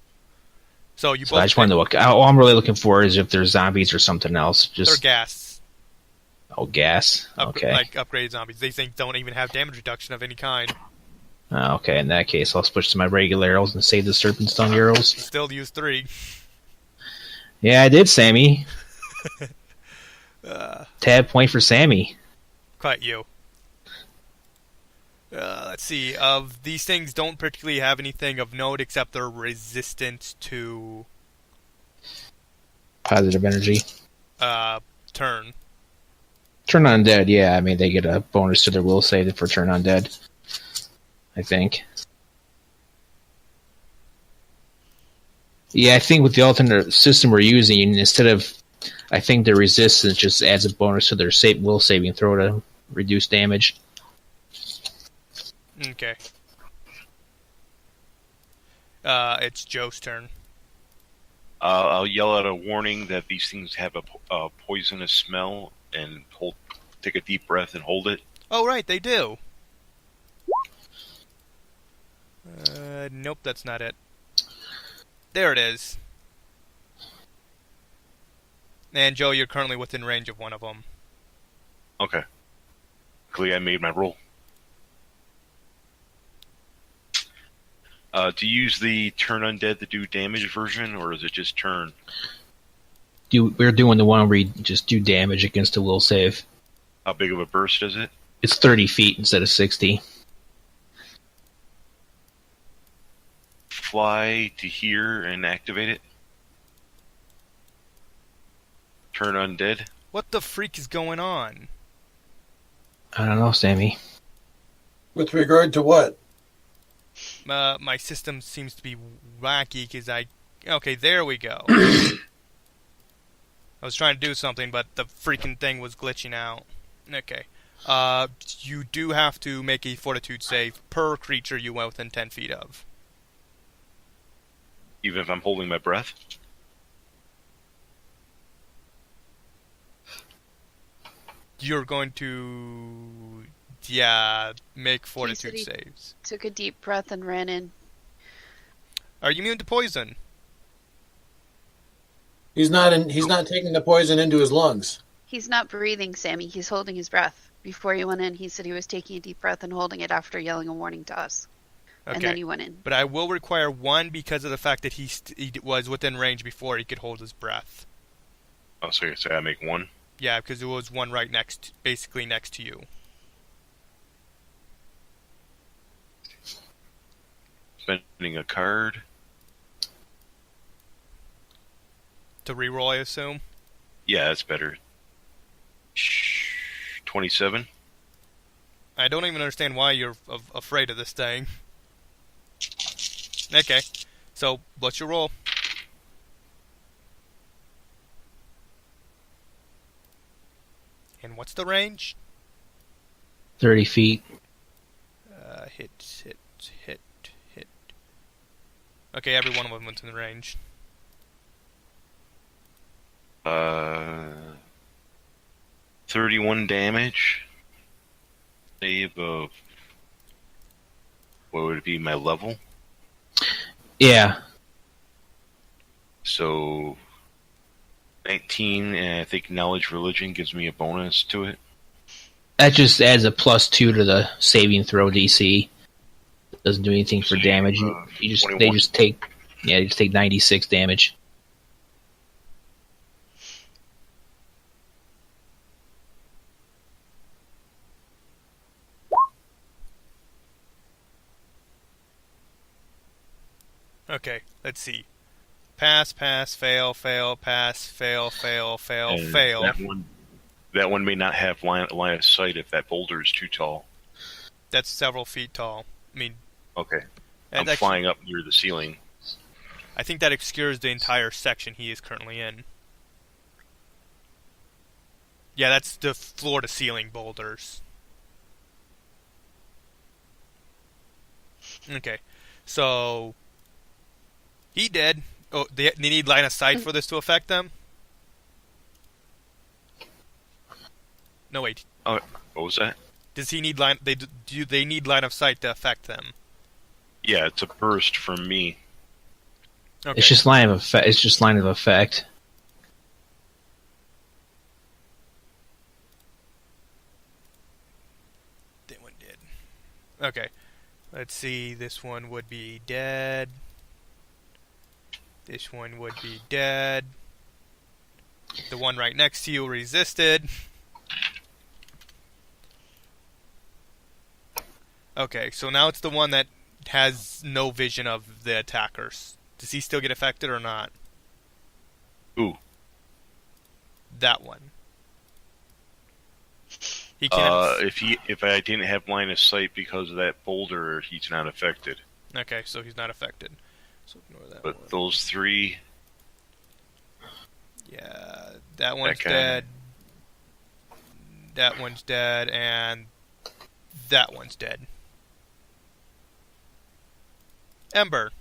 So you So both... I just wanted to look. All I'm really looking for is if there's zombies or something else. They're Just gas. gas. Okay. Like upgraded zombies. These things don't even have damage reduction of any kind. Okay. In that case, I'll switch to my regular arrows and save the serpent's tongue arrows. Still use 3. Yeah, I did, Sammy. Tab point for Sammy. Quite you. Let's see. These things don't particularly have anything of note except they're resistant to Positive energy. turn. Turn undead. Yeah, I mean they get a bonus to their will save for turn undead. I think. Yeah, I think with the alternate system we're using, instead of, I think their resistance just adds a bonus to their will saving throw to reduce damage. Okay. It's Joe's turn. I'll yell out a warning that these things have a poisonous smell and take a deep breath and hold it. Oh, right, they do. Nope, that's not it. There it is. And Joe, you're currently within range of one of them. Okay. Clearly I made my roll. Do you use the turn undead to do damage version, or is it just turn? we're doing the one where you just do damage against a will save. How big of a burst is it? It's 30 feet instead of 60. Fly to here and activate it. Turn undead. What the freak is going on? I don't know, Sammy. With regard to what? My system seems to be wacky because Okay, there we go. I was trying to do something, but the freaking thing was glitching out. Okay. You do have to make a fortitude save per creature you went within 10 feet of. Even if I'm holding my breath? You're going to... make fortitude saves. Took a deep breath and ran in. Are you immune to poison? He's not taking the poison into his lungs. He's not breathing, Sammy. He's holding his breath. Before you went in, he said he was taking a deep breath and holding it after yelling a warning to us. Okay. And then he went in. But I will require one because of the fact that he was within range before he could hold his breath. Oh, so you say I make one? Yeah, because there was one basically next to you. Spending a card. To reroll, I assume? Yeah, that's better. 27. I don't even understand why you're afraid of this thing. Okay, so what's your roll? And what's the range? 30 feet. Hit. Okay, every one of them went in the range. 31 damage. Save of... What would it be, my level? Yeah. So... 19, and I think Knowledge Religion gives me a bonus to it. That just adds a +2 to the saving throw DC. Doesn't do anything for damage. They just take 96 damage. Okay, let's see. Pass, fail, pass, fail, And fail. That one may not have line of sight if that boulder is too tall. That's several feet tall. I mean... Okay. And I'm flying up near the ceiling. I think that obscures the entire section he is currently in. Yeah, that's the floor-to-ceiling boulders. Okay, so... He did. Oh, they need line of sight for this to affect them? No, wait. Oh, what was that? Does he need line... Do they need line of sight to affect them? Yeah, it's a burst from me. Okay. It's just line of effect. That one did. Okay. Let's see. This one would be dead. This one would be dead. The one right next to you resisted. Okay, so now it's the one that has no vision of the attackers. Does he still get affected or not? Ooh. That one. He can't. If I didn't have line of sight because of that boulder, he's not affected. Okay, so he's not affected. So ignore that But one. those three... Yeah, that one's guy. dead. That one's dead, and that one's dead. Ember.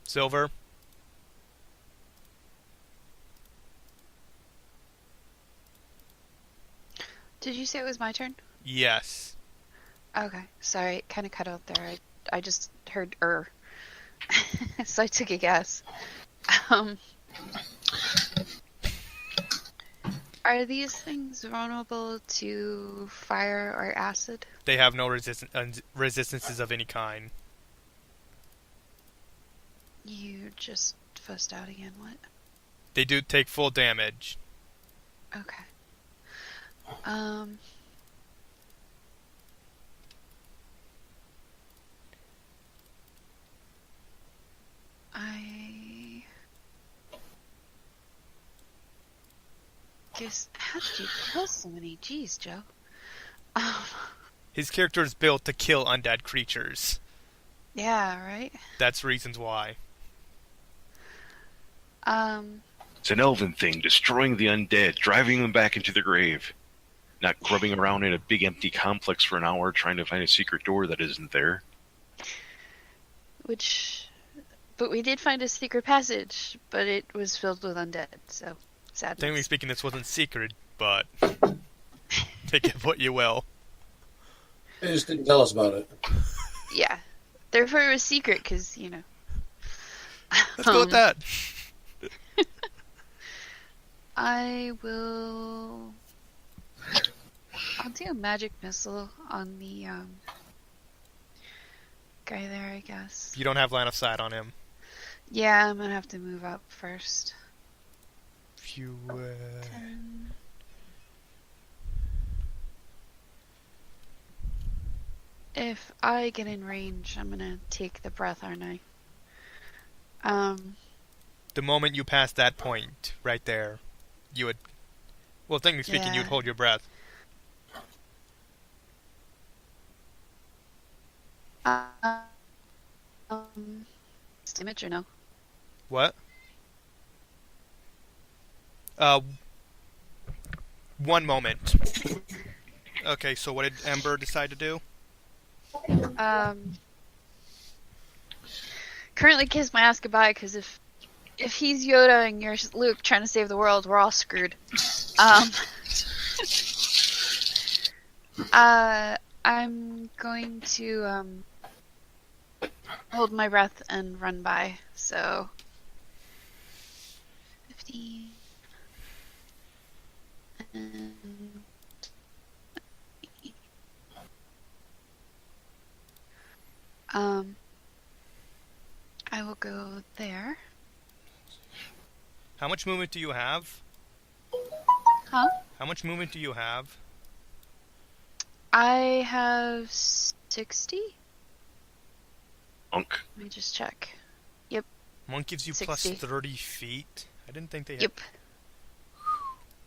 Silver. Did you say it was my turn? Yes. Okay, sorry, it kind of cut out there. I just heard so I took a guess. Are these things vulnerable to fire or acid? They have no resistances of any kind. You just fussed out again. What? They do take full damage. Okay. I guess, how did you kill so many? Jeez, Joe. His character is built to kill undead creatures. Yeah, right? That's reasons why. It's an elven thing, destroying the undead, driving them back into the grave. Not grubbing around in a big empty complex for an hour trying to find a secret door that isn't there. But we did find a secret passage, but it was filled with undead, so sadness. Technically speaking, this wasn't secret, but take it what you will. They just didn't tell us about it. Yeah. Therefore it was secret, because, Let's go with that. I'll do a magic missile on the guy there, I guess. You don't have line of sight on him. Yeah, I'm gonna have to move up first. If you, 10. If I get in range, I'm gonna take the breath, aren't I? The moment you pass that point, right there, you would... Well, technically speaking, you would hold your breath. Damage or no? What? One moment. Okay, so what did Ember decide to do? Currently kiss my ass goodbye, because if he's Yoda and you're Luke trying to save the world, we're all screwed. I'm going to hold my breath and run by. So 15 and I will go there. How much movement do you have? Huh? How much movement do you have? I have 60. Unk. Let me just check. Monk gives you 60. plus 30 feet. I didn't think they had... Yep.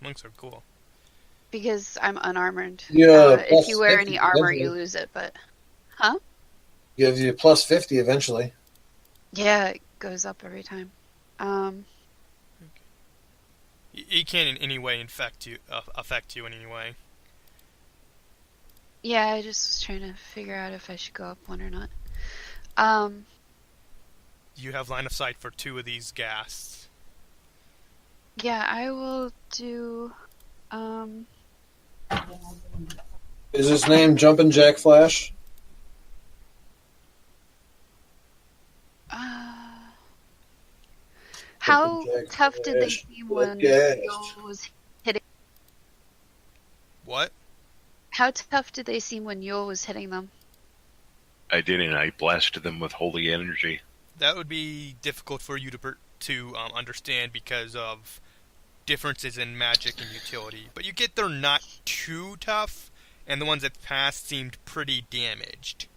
Monks are cool. Because I'm unarmored. Yeah, if you wear 50 any armor, eventually. you lose it, but... Huh? Gives you plus 50 eventually. Yeah, it goes up every time. He can't in any way affect you in any way. Yeah, I just was trying to figure out if I should go up one or not. You have line of sight for 2 of these ghasts. Yeah, I will do... Is his name Jumpin' Jack Flash? How Jack tough did they Flash. seem when Gash. Yul was hitting? What? How tough did they seem when Yul was hitting them? I did, and I blasted them with holy energy. That would be difficult for you to understand because of differences in magic and utility. But you get they're not too tough, and the ones that passed seemed pretty damaged.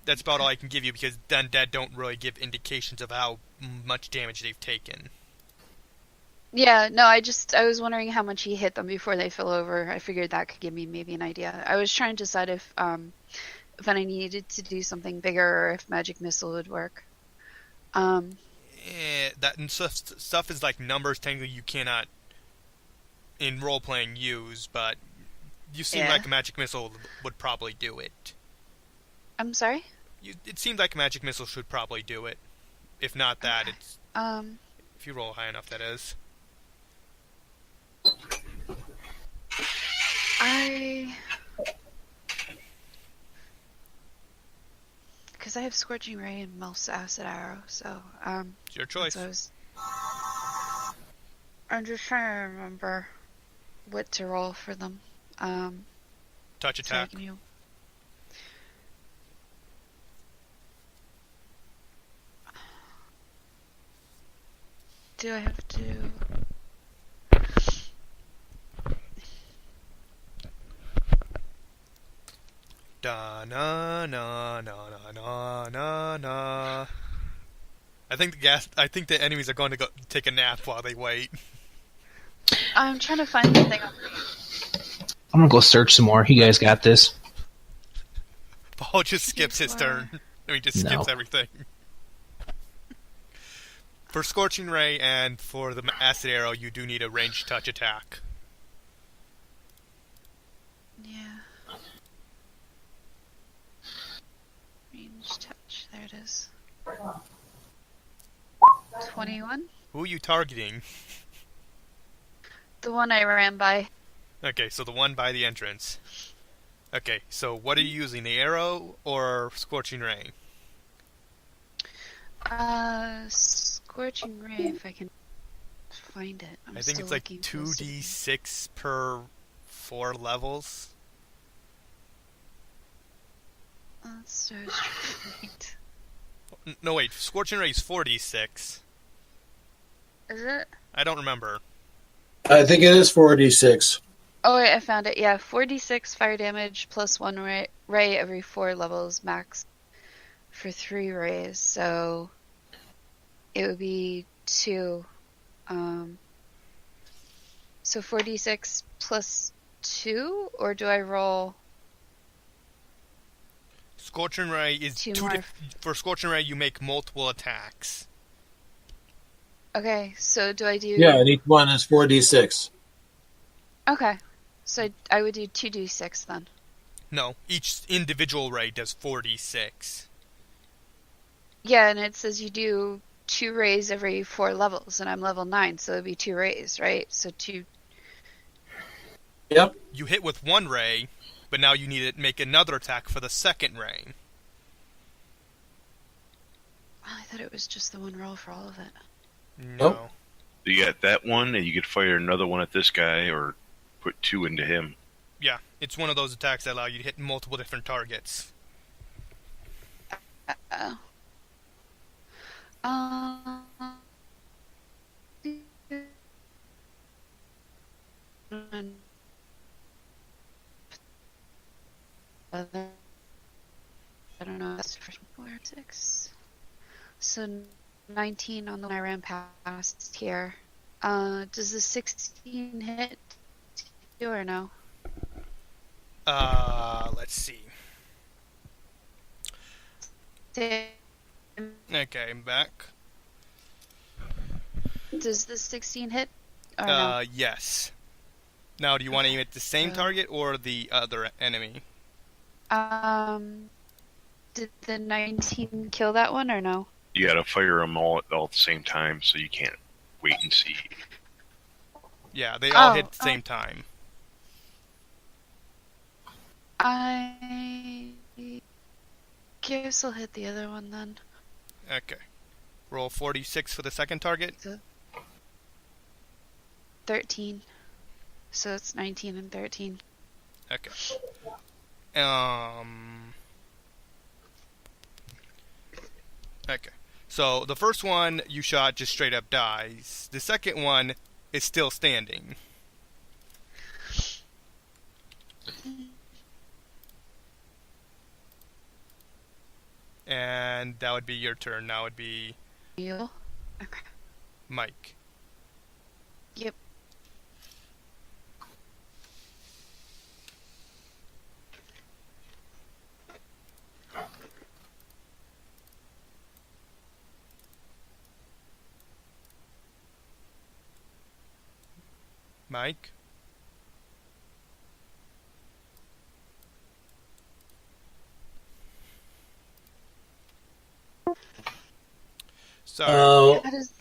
That's about all I can give you because undead don't really give indications of how much damage they've taken. Yeah, no, I was wondering how much he hit them before they fell over. I figured that could give me maybe an idea. I was trying to decide if I needed to do something bigger or if magic missile would work. That stuff is like numbers technically you cannot in role playing use, but you seem like a magic missile would probably do it. I'm sorry? It seemed like a magic missile should probably do it. If not that, it's if you roll high enough, that is. Because I have Scorching Ray and Mel's Acid Arrow, so It's your choice. so I'm just trying to remember what to roll for them. Touch attack. Give me do I have to? Da na na na na na na na. I think the enemies are going to go take a nap while they wait. I'm trying to find the thing. I'm gonna go search some more. You guys got this. Paul just skips his turn. I mean, just skips everything. For Scorching Ray and for the Acid Arrow, you do need a ranged touch attack. Yeah. Range touch. There it is. 21. Who are you targeting? The one I ran by. Okay, so the one by the entrance. Okay, so what are you using, the arrow or Scorching Ray? Scorching Ray, if I can find it. I think it's like 2d6 per 4 levels. That's so strange. No, wait, Scorching Ray is 4d6. Is it? I don't remember. I think it is 4d6. Oh, wait, I found it. Yeah, 4d6 fire damage plus 1 ray every 4 levels max for 3 rays. So it would be 2. So 4d6 plus 2, or do I roll? Scorching Ray is for Scorching Ray, you make multiple attacks. Okay, so do I do? Yeah, and each one is 4d6. Okay, so I would do 2d6 then. No, each individual ray does 4d6. Yeah, and it says you do 2 rays every 4 levels, and I'm level 9, so it'd be 2 rays, right? So 2. Yep. You hit with 1 ray, but now you need to make another attack for the second ray. Oh, I thought it was just the 1 roll for all of it. No. Nope. You got that one, and you could fire another one at this guy, or put 2 into him. Yeah, it's one of those attacks that allow you to hit multiple different targets. Uh-oh. I don't know. That's 4, 6. So 19 on the one I ran past here. Does the 16 hit you or no? Let's see. Okay, I'm back. Does the 16 hit or no? Yes. Now, do you want to aim at the same target or the other enemy? Did the 19 kill that one or no? You gotta fire them all at the same time, so you can't wait and see. Yeah, they all hit at the same time. I guess I'll hit the other one then. Okay. Roll 46 for the second target. 13. So it's 19 and 13. Okay. Okay. So the first one you shot just straight up dies. The second one is still standing. And that would be your turn. Now would be You? Okay. Mike. Yep. Mike? Sorry. How does...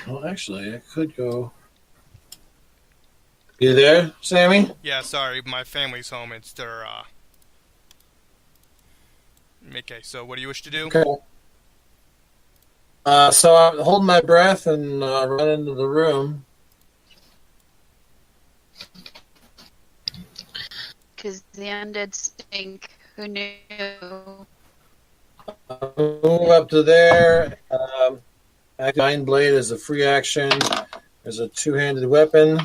Well, actually, I could go. You there, Sammy? Yeah, sorry. My family's home. It's their, Okay, so what do you wish to do? Okay. So I'm holding my breath and run into the room. because the undead stink. Who knew? Move up to there. Mind Blade is a free action. There's a two-handed weapon.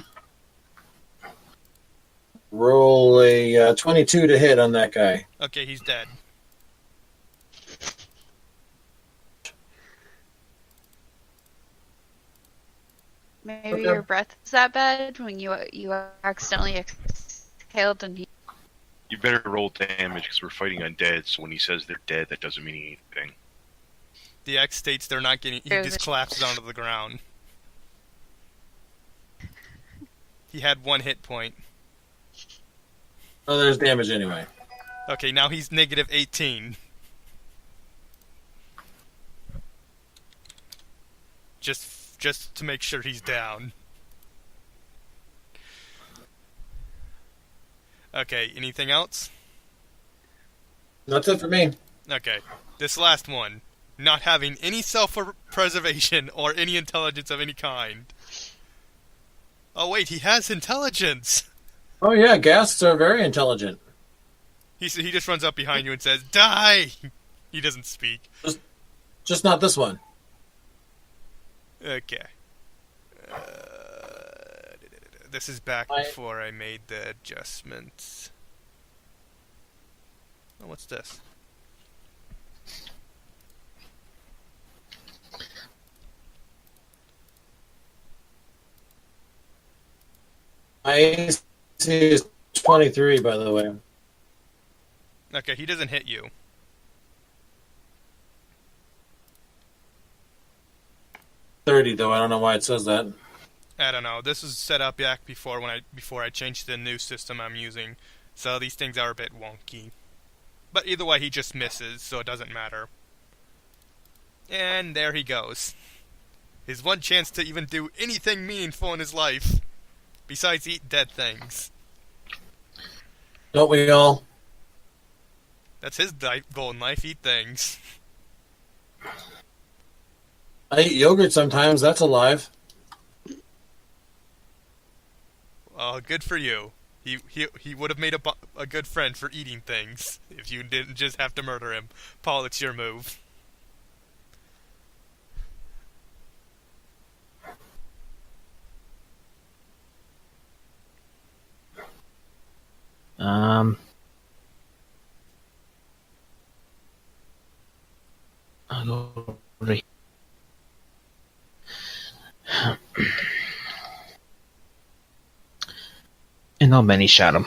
Roll a 22 to hit on that guy. Okay, he's dead. Maybe Okay. your breath is that bad when you accidentally exhaled and he. You better roll damage because we're fighting undead. So when he says they're dead, that doesn't mean anything. The X states they're not getting. He just collapses onto the ground. He had 1 hit point. Oh, there's damage anyway. Okay, now he's negative 18. Just to make sure he's down. Okay, anything else? That's it for me. Okay, this last one. Not having any self-preservation or any intelligence of any kind. Oh wait, he has intelligence! Oh yeah, ghasts are very intelligent. He just runs up behind you and says, "Die!" He doesn't speak. Just not this one. Okay. This is back before I made the adjustments. Oh, what's this? My AC is 23, by the way. Okay, he doesn't hit you. $30 though. I don't know why it says that. I don't know. This was set up back before before I changed to the new system I'm using, so these things are a bit wonky. But either way, he just misses, so it doesn't matter. And there he goes. His one chance to even do anything meaningful in his life, besides eat dead things. Don't we all? That's his goal in life: eat things. I eat yogurt sometimes. That's alive. Well, good for you. He would have made a good friend for eating things if you didn't just have to murder him. Paul, it's your move. I'll go right. And I'll many shot him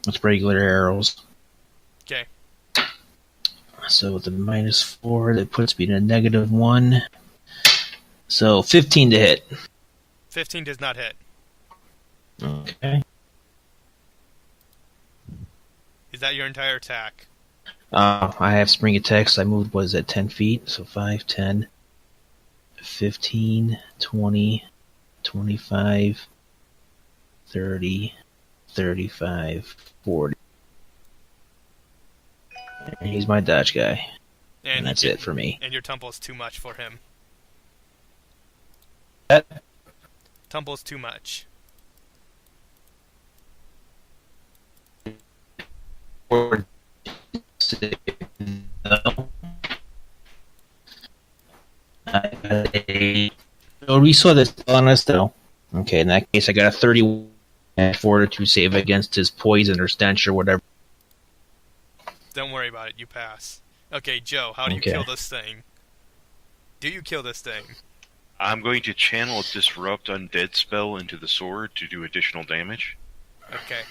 with regular arrows. Okay. So with the -4, that puts me to -1. So 15 to hit. 15 does not hit. Okay. Is that your entire attack? I have spring attacks. I moved, was at 10 feet? So 5, 10, 15, 20, 25, 30, 35, 40. And he's my dodge guy. And that's it for me. And your tumble's too much for him. That? Tumble's too much. So we saw this on us though. Okay, in that case I got a 30 fortitude save against his poison or stench or whatever. Don't worry about it, you pass. Okay, Joe, how do you kill this thing? Do you kill this thing? I'm going to channel a Disrupt Undead spell into the sword to do additional damage. Okay.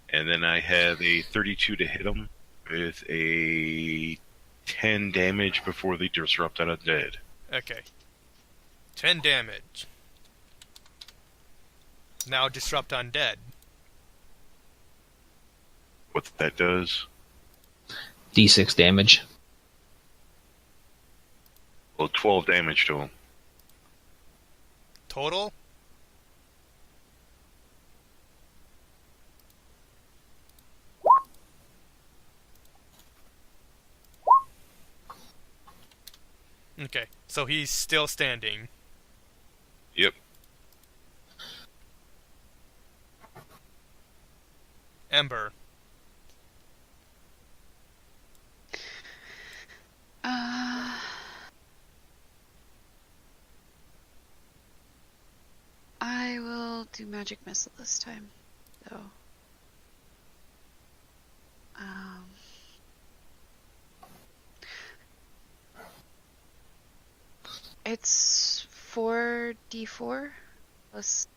And then I have a 32 to hit him with a 10 damage before the Disrupt Undead. Okay. 10 damage. Now Disrupt Undead. What that does? D6 damage. Well, 12 damage to him. Total? Okay, so he's still standing. Yep. Ember, do magic missile this time, though. It's 4d4 plus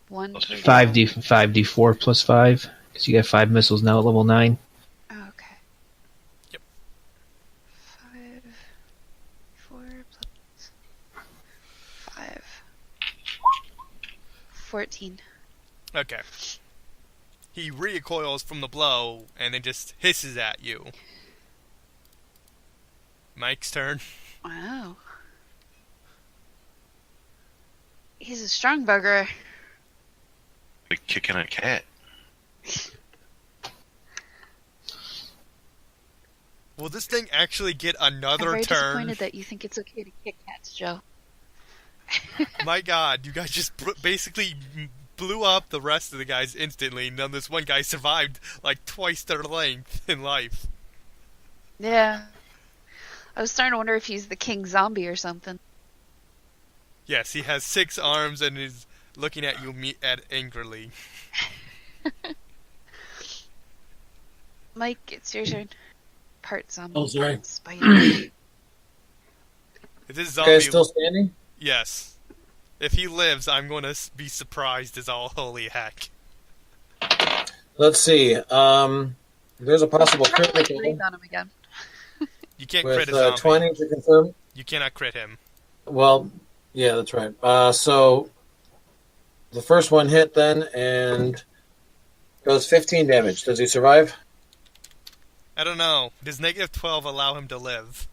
1. Plus 5d4 plus 5, because you got 5 missiles now at level 9. Oh, okay. Yep. 4 plus 5. 14. Okay. He recoils from the blow and then just hisses at you. Mike's turn. Wow. He's a strong bugger. Like kicking a cat. Will this thing actually get I'm another very turn? disappointed that you think it's okay to kick cats, Joe. My god, you guys just basically blew up the rest of the guys instantly, and then this one guy survived like twice their length in life. Yeah. I was starting to wonder if he's the king zombie or something. Yes, he has 6 arms and is looking at you angrily. Mike, it's your turn. Part zombie, Oh, sorry. part spider. If this zombie, Okay, still standing? yes. If he lives, I'm going to be surprised as all holy heck. Let's see. There's a possible Probably critical breathe on him again. You can't crit with a zombie. 20 to confirm. You cannot crit him. Well, yeah, that's right. So the first one hit then and goes 15 damage. Does he survive? I don't know. Does negative 12 allow him to live?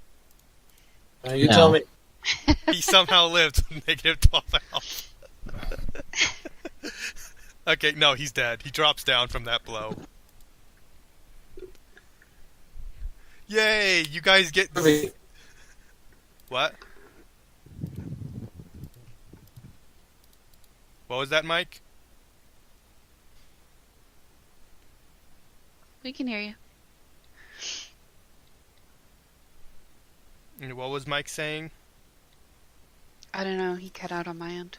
You No. tell me. He somehow lived with negative 12 health. Okay, no, he's dead. He drops down from that blow. Yay! You guys get... What? What was that, Mike? We can hear you. And what was Mike saying? I don't know. He cut out on my end.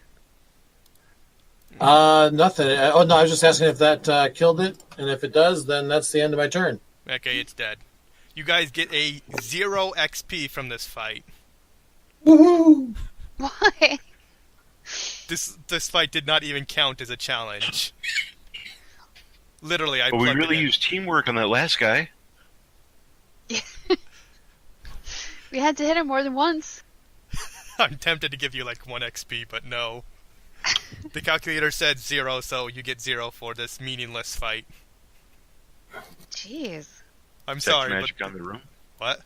Nothing. Oh, no, I was just asking if that killed it. And if it does, then that's the end of my turn. Okay, it's dead. You guys get a 0 XP from this fight. Woohoo! Why? This fight did not even count as a challenge. Literally, I But we plugged it really in. used teamwork on that last guy. We had to hit him more than once. I'm tempted to give you like 1 XP, but no. The calculator said 0, so you get 0 for this meaningless fight. Jeez. I'm Detect sorry, magic but... on the room. What?